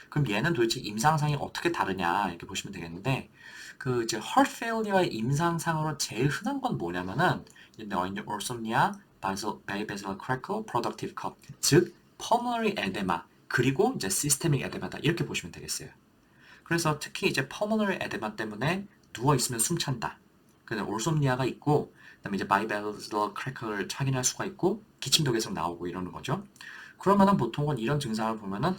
그럼 얘는 도대체 임상상이 어떻게 다르냐 이렇게 보시면 되겠는데 그 이제 heart failure의 임상상으로 제일 흔한 건 뭐냐면은 orthopnea, bilateral crackle, productive cough, 즉 pulmonary edema 그리고 이제 systemic edema다 이렇게 보시면 되겠어요. 그래서 특히 이제 pulmonary edema 때문에 누워 있으면 숨 찬다. 그다음에 orthopnea가 있고 그다음에 이제 bilateral crackle을 확인할 수가 있고 기침도 계속 나오고 이러는 거죠. 그러면은 보통은 이런 증상을 보면은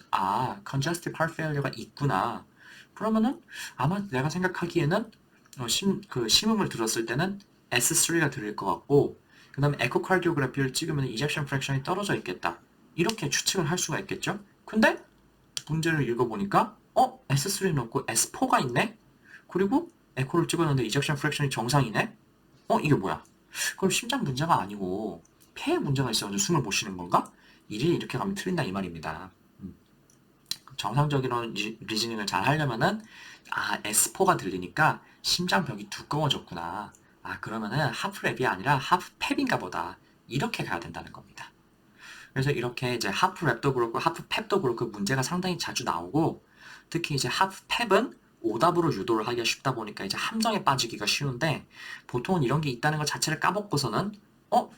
congestive heart failure가 있구나. 그러면은 아마 내가 생각하기에는 심음을 들었을 때는 S3가 들릴 것 같고, 그 다음에 에코카르디오그래피를 찍으면 이젝션 프랙션이 떨어져 있겠다. 이렇게 추측을 할 수가 있겠죠? 근데 문제를 읽어보니까 S3는 없고 S4가 있네? 그리고 에코를 찍었는데 이젝션 프랙션이 정상이네? 이게 뭐야? 그럼 심장 문제가 아니고 폐에 문제가 있어가지고 숨을 못 쉬는 건가? 일이 이렇게 가면 틀린다 이 말입니다. 정상적인 리즈닝을 잘 하려면은 S4가 들리니까 심장벽이 두꺼워졌구나. 그러면은 하프랩이 아니라 하프팹인가 보다. 이렇게 가야 된다는 겁니다. 그래서 이렇게 이제 하프랩도 그렇고 하프팹도 그렇고 문제가 상당히 자주 나오고 특히 이제 하프팹은 오답으로 유도를 하기가 쉽다 보니까 이제 함정에 빠지기가 쉬운데 보통은 이런 게 있다는 것 자체를 까먹고서는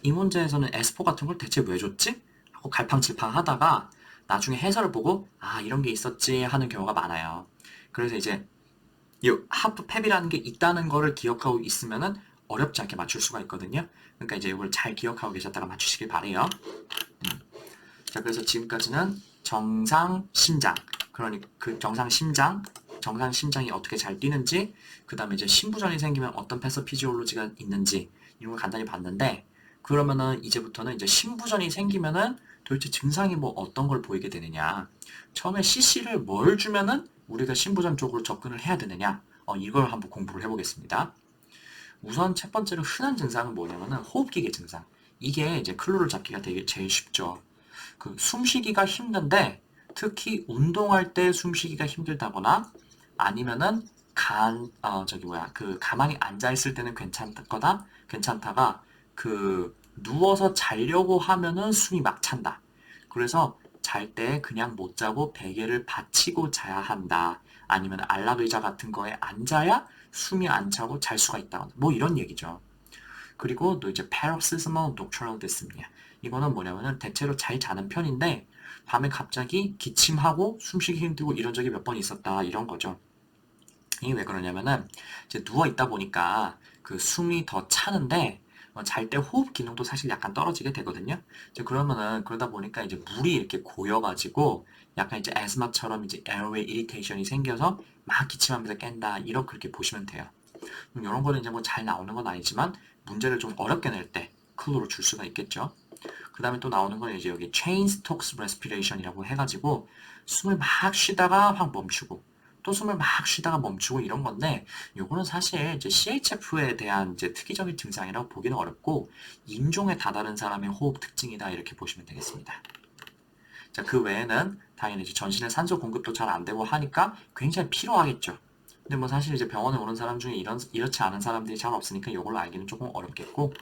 이 문제에서는 S4 같은 걸 대체 왜 줬지? 하고 갈팡질팡 하다가 나중에 해설을 보고 이런 게 있었지 하는 경우가 많아요. 그래서 이제 이 하프팹이라는 게 있다는 거를 기억하고 있으면은 어렵지 않게 맞출 수가 있거든요. 그러니까 이제 이걸 잘 기억하고 계셨다가 맞추시길 바래요. 자, 그래서 지금까지는 정상 심장, 그러니 그 정상 심장이 어떻게 잘 뛰는지, 그 다음에 이제 심부전이 생기면 어떤 패서피지올로지가 있는지 이런 걸 간단히 봤는데, 그러면은 이제부터는 이제 심부전이 생기면은 도대체 증상이 뭐 어떤 걸 보이게 되느냐, 처음에 CC를 뭘 주면은 우리가 심부전 쪽으로 접근을 해야 되느냐, 이걸 한번 공부를 해보겠습니다. 우선 첫 번째로 흔한 증상은 뭐냐면은 호흡기계 증상. 이게 이제 클루를 잡기가 되게 제일 쉽죠. 그 숨쉬기가 힘든데 특히 운동할 때 숨쉬기가 힘들다거나 아니면은 가만히 앉아 있을 때는 괜찮다가 그 누워서 자려고 하면은 숨이 막 찬다. 그래서 잘 때 그냥 못 자고 베개를 받치고 자야 한다. 아니면 안락의자 같은 거에 앉아야 숨이 안 차고 잘 수가 있다. 뭐 이런 얘기죠. 그리고 또 이제 paroxysmal nocturnal dyspnea. 이거는 뭐냐면은 대체로 잘 자는 편인데 밤에 갑자기 기침하고 숨쉬기 힘들고 이런 적이 몇 번 있었다. 이런 거죠. 이게 왜 그러냐면은 이제 누워 있다 보니까 그 숨이 더 차는데 잘 때 호흡 기능도 사실 약간 떨어지게 되거든요. 이제 그러면은 그러다 보니까 이제 물이 이렇게 고여가지고 약간 이제 에스마처럼 이제 에어웨이 이리테이션이 생겨서 막 기침하면서 깬다. 이렇게 그렇게 보시면 돼요. 이런 거는 이제 뭐 잘 나오는 건 아니지만 문제를 좀 어렵게 낼 때 클로로 줄 수가 있겠죠. 그 다음에 또 나오는 건 이제 여기 Cheyne-Stokes respiration이라고 해가지고 숨을 막 쉬다가 확 멈추고 또 숨을 막 쉬다가 멈추고 이런 건데 요거는 사실 이제 CHF에 대한 이제 특이적인 증상이라고 보기는 어렵고 인종에 다다른 사람의 호흡 특징이다 이렇게 보시면 되겠습니다. 자, 그 외에는 당연히 이제 전신에 산소 공급도 잘 안 되고 하니까 굉장히 피로하겠죠. 근데 뭐 사실 이제 병원에 오는 사람 중에 이렇지 않은 사람들이 잘 없으니까 이걸로 알기는 조금 어렵겠고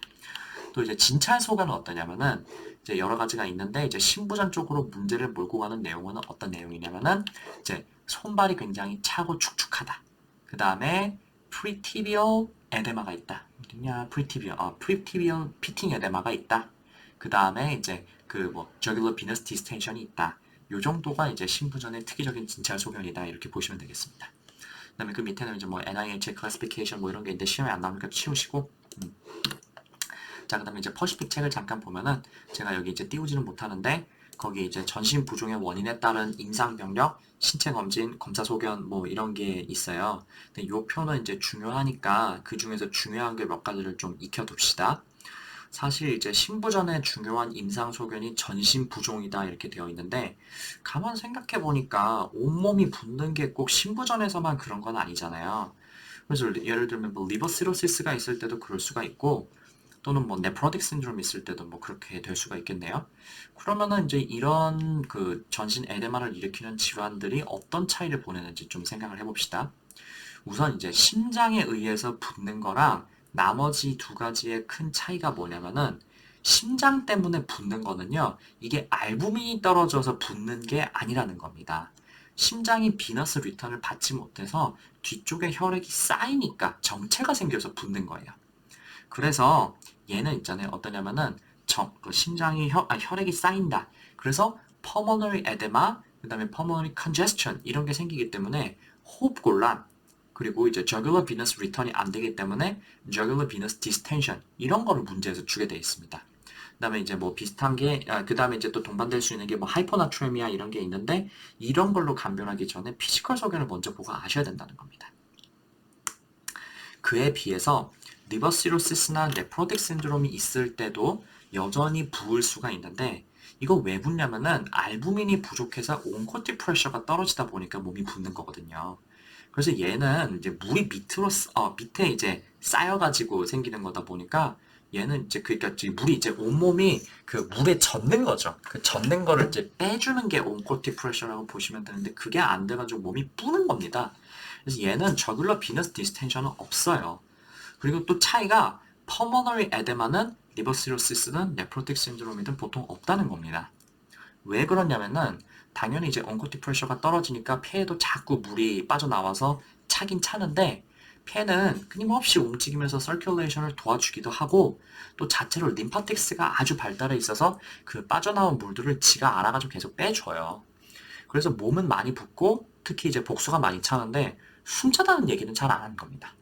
또 이제 진찰 소견은 어떠냐면은 이제 여러 가지가 있는데 이제 신부전 쪽으로 문제를 몰고 가는 내용은 어떤 내용이냐면은 이제 손발이 굉장히 차고 축축하다. 그 다음에 프리티비얼 에데마가 있다. 어딨냐? 프리티비얼 피팅 에데마가 있다. 그 다음에 이제 그 뭐 jugular venous distension이 있다. 요 정도가 이제 신부전의 특이적인 진찰 소견이다. 이렇게 보시면 되겠습니다. 그다음에 그 밑에는 이제 뭐 NIH classification 뭐 이런 게 있는데 시험에 안 나오니까 치우시고 자, 그 다음에 이제 퍼시픽 책을 잠깐 보면은 제가 여기 이제 띄우지는 못하는데 거기 이제 전신 부종의 원인에 따른 임상병력, 신체 검진, 검사 소견 뭐 이런 게 있어요. 근데 요 표는 이제 중요하니까 그 중에서 중요한 게 몇 가지를 좀 익혀둡시다. 사실 이제 신부전의 중요한 임상 소견이 전신 부종이다 이렇게 되어 있는데 가만 생각해 보니까 온몸이 붓는 게 꼭 신부전에서만 그런 건 아니잖아요. 그래서 예를 들면 뭐 리버 시로시스가 있을 때도 그럴 수가 있고 또는 뭐 네프로틱 신드롬 있을 때도 뭐 그렇게 될 수가 있겠네요. 그러면은 이제 이런 그 전신 에데마를 일으키는 질환들이 어떤 차이를 보내는지 좀 생각을 해봅시다. 우선 이제 심장에 의해서 붓는 거랑 나머지 두 가지의 큰 차이가 뭐냐면은 심장 때문에 붓는 거는요, 이게 알부민이 떨어져서 붓는 게 아니라는 겁니다. 심장이 비너스 리턴을 받지 못해서 뒤쪽에 혈액이 쌓이니까 정체가 생겨서 붓는 거예요. 그래서 얘는 있잖아요. 어떠냐면은 그 심장이 혈액이 쌓인다. 그래서 pulmonary edema, 그다음에 pulmonary congestion 이런 게 생기기 때문에 호흡곤란, 그리고 이제 jugular venous return이 안 되기 때문에 jugular venous distension 이런 거를 문제에서 주게 돼 있습니다. 그다음에 이제 뭐 비슷한 게 그다음에 이제 또 동반될 수 있는 게 뭐 하이퍼나트레미아 이런 게 있는데 이런 걸로 감별하기 전에 피지컬 소견을 먼저 보고 아셔야 된다는 겁니다. 그에 비해서 리버시로시스나 네프로틱 신드롬이 있을 때도 여전히 부을 수가 있는데 이거 왜 붓냐면은 알부민이 부족해서 온코티 프레셔가 떨어지다 보니까 몸이 붓는 거거든요. 그래서 얘는 이제 물이 밑에 이제 쌓여가지고 생기는 거다 보니까 얘는 이제 그러니까 물이 이제 온몸이 그 물에 젖는 거죠. 그 젖는 거를 이제 빼주는 게 온코티 프레셔라고 보시면 되는데 그게 안 돼가지고 몸이 부는 겁니다. 그래서 얘는 저글러 비너스 디스텐션은 없어요. 그리고 또 차이가 퍼머너리 에데마는 리버시로시스든 네프로틱 신드롬이든 보통 없다는 겁니다. 왜 그러냐면은 당연히 이제 온코티 프레셔가 떨어지니까 폐에도 자꾸 물이 빠져나와서 차긴 차는데 폐는 끊임없이 움직이면서 서큘레이션을 도와주기도 하고 또 자체로 림파틱스가 아주 발달해 있어서 그 빠져나온 물들을 지가 알아가지고 계속 빼줘요. 그래서 몸은 많이 붓고 특히 이제 복수가 많이 차는데 숨차다는 얘기는 잘 안 하는 겁니다.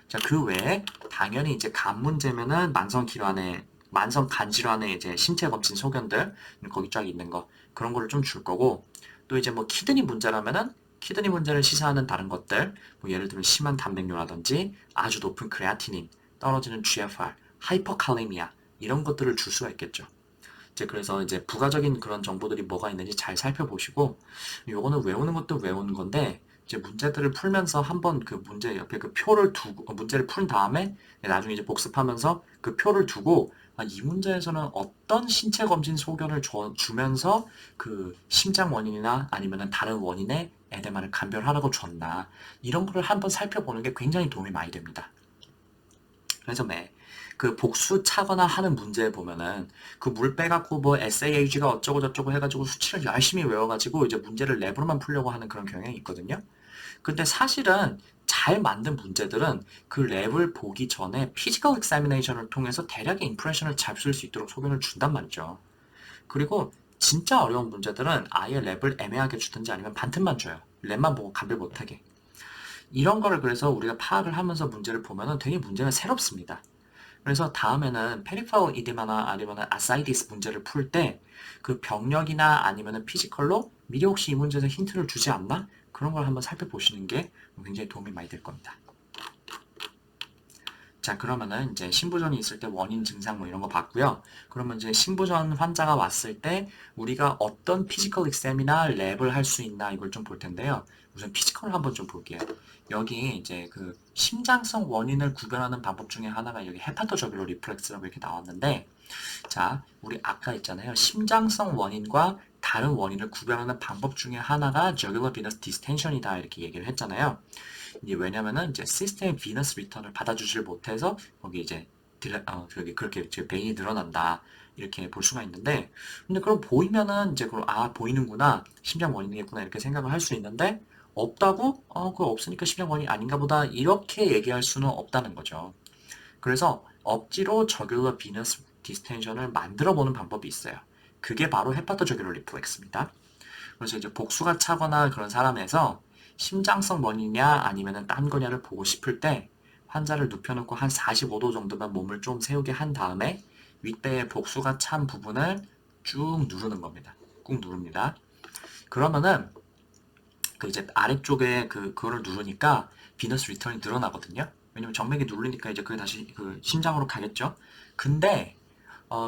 자, 그 외에 당연히 이제 간 문제면은 만성 간 질환의 이제 신체 검진 소견들 거기 쫙 있는 거 그런 거를 좀 줄 거고 또 이제 뭐 키드니 문제라면은 키드니 문제를 시사하는 다른 것들 뭐 예를 들면 심한 단백뇨라든지 아주 높은 크레아티닌 떨어지는 GFR 하이퍼칼레미아 이런 것들을 줄 수가 있겠죠. 이제 그래서 부가적인 그런 정보들이 뭐가 있는지 잘 살펴보시고 요거는 외우는 것도 외우는 건데 이제 문제들을 풀면서 한번 그 문제 옆에 그 표를 두고 문제를 푼 다음에 나중에 이제 복습하면서 그 표를 두고 이 문제에서는 어떤 신체 검진 소견을 주면서 그 심장 원인이나 아니면은 다른 원인의 에데마를 감별하라고 줬나 이런 거를 한번 살펴보는 게 굉장히 도움이 많이 됩니다. 그래서 그 복수 차거나 하는 문제에 보면은 그 물 빼갖고 뭐 SAAG가 어쩌고 저쩌고 해가지고 수치를 열심히 외워가지고 이제 문제를 랩으로만 풀려고 하는 그런 경향이 있거든요. 근데 사실은 잘 만든 문제들은 그 랩을 보기 전에 피지컬 examination을 통해서 대략의 임프레션을 잡을 수 있도록 소견을 준단 말이죠. 그리고 진짜 어려운 문제들은 아예 랩을 애매하게 주든지 아니면 반틈만 줘요. 랩만 보고 감별 못하게. 이런 거를 그래서 우리가 파악을 하면서 문제를 보면은 되게 문제가 새롭습니다. 그래서 다음에는 페리퍼럴 이데마나 아니면은 아사이디스 문제를 풀 때 그 병력이나 아니면은 피지컬로 미리 혹시 이 문제에서 힌트를 주지 않나? 그런 걸 한번 살펴보시는 게 굉장히 도움이 많이 될 겁니다. 자, 그러면은 이제 신부전이 있을 때 원인 증상 뭐 이런 거 봤고요. 그러면 이제 신부전 환자가 왔을 때 우리가 어떤 피지컬 exam이나 랩을 할 수 있나 이걸 좀 볼 텐데요. 우선 피지컬을 한번 좀 볼게요. 여기 이제 그 심장성 원인을 구별하는 방법 중에 하나가 여기 헤파토저귤러 리플렉스라고 이렇게 나왔는데, 자, 우리 아까 있잖아요. 심장성 원인과 다른 원인을 구별하는 방법 중에 하나가 jugular venous distension이다 이렇게 얘기를 했잖아요. 이게 왜냐면은 이제 시스템의 비너스 리턴을 받아주질 못해서 거기 이제 저기 그렇게 이제 베인이 늘어난다 이렇게 볼 수가 있는데, 근데 그럼 보이면은 이제 그럼 보이는구나 심장 원인이겠구나 이렇게 생각을 할 수 있는데, 없다고 그거 없으니까 심장 원인이 아닌가 보다 이렇게 얘기할 수는 없다는 거죠. 그래서 억지로 저귤러 비너스 디스텐션을 만들어 보는 방법이 있어요. 그게 바로 헤파토저귤러 리플렉스입니다. 그래서 이제 복수가 차거나 그런 사람에서 심장성 원인이냐 아니면은 딴 거냐를 보고 싶을 때 환자를 눕혀놓고 한 45도 정도만 몸을 좀 세우게 한 다음에 윗배에 복수가 찬 부분을 쭉 누르는 겁니다. 꾹 누릅니다. 그러면은 그 이제 아래쪽에 그거를 누르니까 비너스 리턴이 늘어나거든요. 왜냐면 정맥이 누르니까 이제 그게 다시 그 심장으로 가겠죠. 근데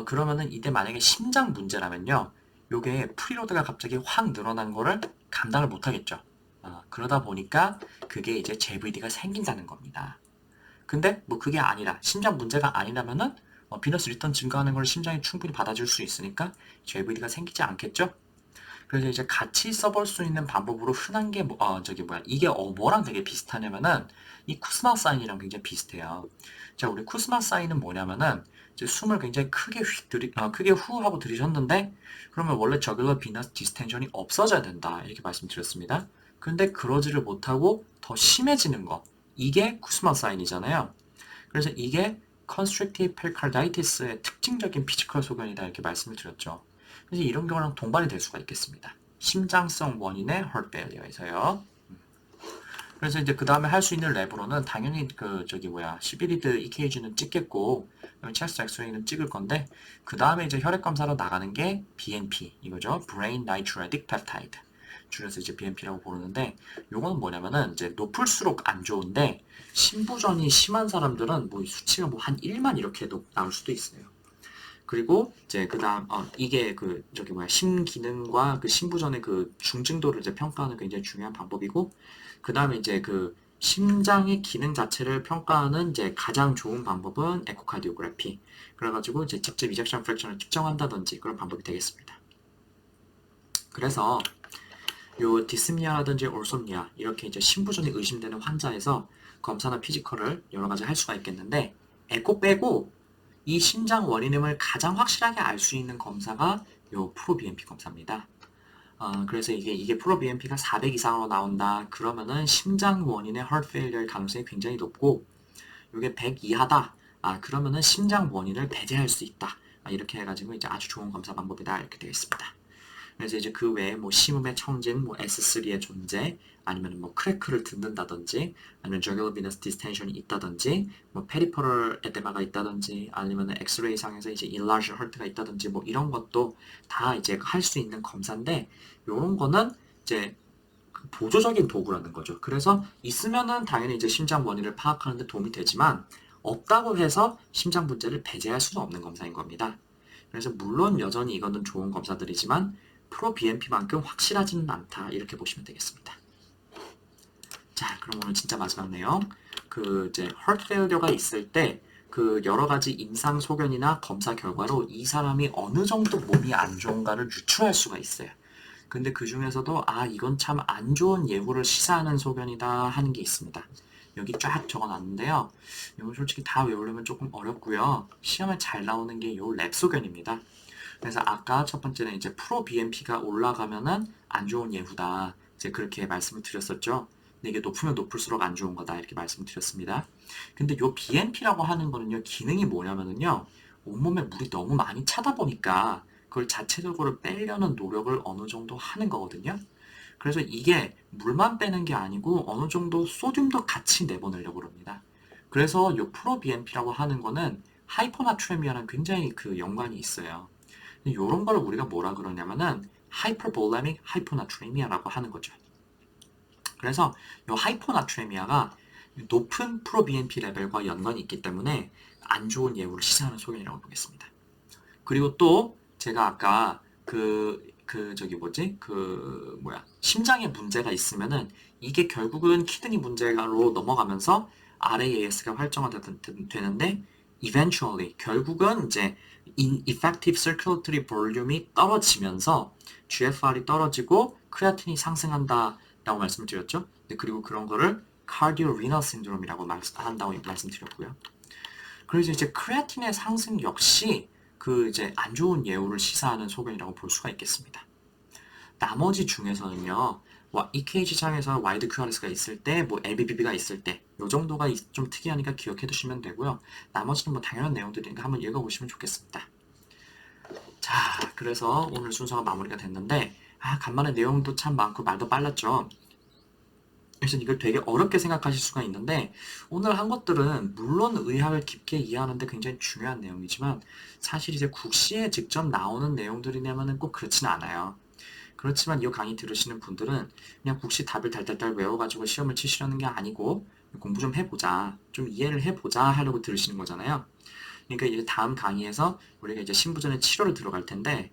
그러면은 이때 만약에 심장 문제라면요. 요게 프리로드가 갑자기 확 늘어난 거를 감당을 못 하겠죠. 그러다 보니까 그게 이제 JVD가 생긴다는 겁니다. 근데 뭐 그게 아니라 심장 문제가 아니라면은 비너스 리턴 증가하는 걸 심장이 충분히 받아줄 수 있으니까 JVD가 생기지 않겠죠? 그래서 이제 같이 써볼 수 있는 방법으로 흔한 게 이게 뭐랑 되게 비슷하냐면은 이 쿠스마 사인이랑 굉장히 비슷해요. 자, 우리 쿠스마 사인은 뭐냐면은 이제 숨을 굉장히 크게 크게 후하고 들이셨는데, 그러면 원래 저글러 비너스 디스텐션이 없어져야 된다 이렇게 말씀드렸습니다. 근데 그러지를 못하고 더 심해지는 거, 이게 쿠스마 사인이잖아요. 그래서 이게 constrictive pericarditis의 특징적인 피지컬 소견이다 이렇게 말씀을 드렸죠. 그래서 이런 경우랑 동반이 될 수가 있겠습니다. 심장성 원인의 heart failure에서요. 그래서 이제 그 다음에 할 수 있는 랩으로는 당연히 시비리드 EKG는 찍겠고, 체스트 엑스레이는 찍을 건데, 그 다음에 이제 혈액 검사로 나가는 게 BNP 이거죠. Brain Natriuretic Peptide. 줄여서 이제 BNP라고 부르는데, 요거는 뭐냐면은 이제 높을수록 안 좋은데, 신부전이 심한 사람들은 뭐 수치가 뭐 한 1만 이렇게 나올 수도 있어요. 그리고 이제 그다음 이게 심기능과 그 심부전의 그 중증도를 이제 평가하는 굉장히 중요한 방법이고, 그다음에 이제 그 심장의 기능 자체를 평가하는 이제 가장 좋은 방법은 에코카디오그래피. 그래가지고 이제 직접 이젝션 프랙션을 측정한다든지 그런 방법이 되겠습니다. 그래서 요 디스미아라든지 올솜니아 이렇게 이제 심부전이 의심되는 환자에서 검사나 피지컬을 여러 가지 할 수가 있겠는데, 에코 빼고 이 심장 원인임을 가장 확실하게 알 수 있는 검사가 요 프로BNP 검사입니다. 그래서 이게 프로BNP가 400 이상으로 나온다. 그러면은 심장 원인의 heart failure 가능성이 굉장히 높고, 이게 100 이하다. 그러면은 심장 원인을 배제할 수 있다. 이렇게 해가지고 이제 아주 좋은 검사 방법이다. 이렇게 되어 있습니다. 그래서 이제 그 외에 뭐 심음의 청진, 뭐 S3의 존재, 아니면 뭐 크래크를 듣는다든지, 아니면 jugular venous distension이 있다든지, 뭐 페리퍼럴 에데마가 있다든지, 아니면 엑스레이 상에서 이제 enlarged heart가 있다든지, 뭐 이런 것도 다 이제 할 수 있는 검사인데, 요런 거는 이제 그 보조적인 도구라는 거죠. 그래서 있으면은 당연히 이제 심장 원인을 파악하는 데 도움이 되지만, 없다고 해서 심장 문제를 배제할 수는 없는 검사인 겁니다. 그래서 물론 여전히 이거는 좋은 검사들이지만 프로 BNP만큼 확실하지는 않다 이렇게 보시면 되겠습니다. 자, 그럼 오늘 진짜 마지막 내용. 그 이제 heart failure가 있을 때 그 여러 가지 임상 소견이나 검사 결과로 이 사람이 어느 정도 몸이 안 좋은가를 유추할 수가 있어요. 근데 그 중에서도 이건 참 안 좋은 예후를 시사하는 소견이다 하는 게 있습니다. 여기 쫙 적어놨는데요. 이건 솔직히 다 외우려면 조금 어렵고요. 시험에 잘 나오는 게 요 랩 소견입니다. 그래서 아까 첫 번째는 이제 프로 BNP가 올라가면은 안 좋은 예후다. 이제 그렇게 말씀을 드렸었죠. 근데 이게 높으면 높을수록 안 좋은 거다. 이렇게 말씀을 드렸습니다. 근데 요 BNP라고 하는 거는요, 기능이 뭐냐면은요, 온몸에 물이 너무 많이 차다 보니까 그걸 자체적으로 빼려는 노력을 어느 정도 하는 거거든요. 그래서 이게 물만 빼는 게 아니고 어느 정도 소듐도 같이 내보내려고 그럽니다. 그래서 요 프로BNP라고 하는 거는 하이퍼나트리미아랑 굉장히 그 연관이 있어요. 이런 거를 우리가 뭐라 그러냐면은 하이퍼볼레믹 하이퍼나트리미아라고 하는 거죠. 그래서 이 하이퍼나트리미아가 높은 프로BNP 레벨과 연관이 있기 때문에 안 좋은 예후를 시사하는 소견이라고 보겠습니다. 그리고 또 제가 아까 저기 뭐지? 심장에 문제가 있으면은 이게 결국은 키드니 문제로 넘어가면서 RAAS가 활성화되는데 eventually 결국은 이제 effective circulatory volume이 떨어지면서 GFR이 떨어지고 크레아틴이 상승한다라고 말씀을 드렸죠. 네, 그리고 그런 거를 cardio-renal syndrome이라고 한다고 말씀드렸고요. 그래서 이제 크레아틴의 상승 역시 그 이제 안 좋은 예후를 시사하는 소견이라고 볼 수가 있겠습니다. 나머지 중에서는요, EKG상에서 와이드 QRS가 있을 때, 뭐 LBBB가 있을 때, 요 정도가 좀 특이하니까 기억해 두시면 되고요. 나머지는 뭐 당연한 내용들이니까 한번 읽어보시면 좋겠습니다. 자, 그래서 오늘 순서가 마무리가 됐는데, 간만에 내용도 참 많고 말도 빨랐죠. 그래서 이걸 되게 어렵게 생각하실 수가 있는데 오늘 한 것들은 물론 의학을 깊게 이해하는데 굉장히 중요한 내용이지만 사실 이제 국시에 직접 나오는 내용들이냐면은 꼭 그렇진 않아요. 그렇지만 이 강의 들으시는 분들은 그냥 국시 답을 달달달 외워가지고 시험을 치시려는 게 아니고 공부 좀 해보자, 좀 이해를 해보자 하려고 들으시는 거잖아요. 그러니까 이제 다음 강의에서 우리가 이제 신부전의 치료를 들어갈 텐데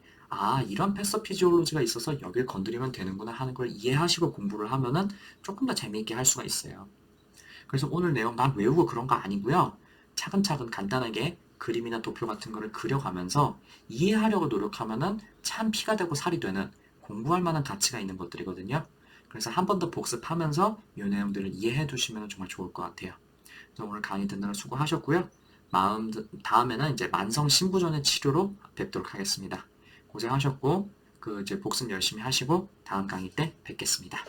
이런 패서피지올로지가 있어서 여길 건드리면 되는구나 하는 걸 이해하시고 공부를 하면은 조금 더 재미있게 할 수가 있어요. 그래서 오늘 내용 막 외우고 그런 거 아니고요. 차근차근 간단하게 그림이나 도표 같은 거를 그려가면서 이해하려고 노력하면은 참 피가 되고 살이 되는 공부할 만한 가치가 있는 것들이거든요. 그래서 한 번 더 복습하면서 이 내용들을 이해해 두시면 정말 좋을 것 같아요. 그래서 오늘 강의 듣느라 수고하셨고요. 다음에는 이제 만성 신부전의 치료로 뵙도록 하겠습니다. 고생하셨고, 이제 복습 열심히 하시고, 다음 강의 때 뵙겠습니다.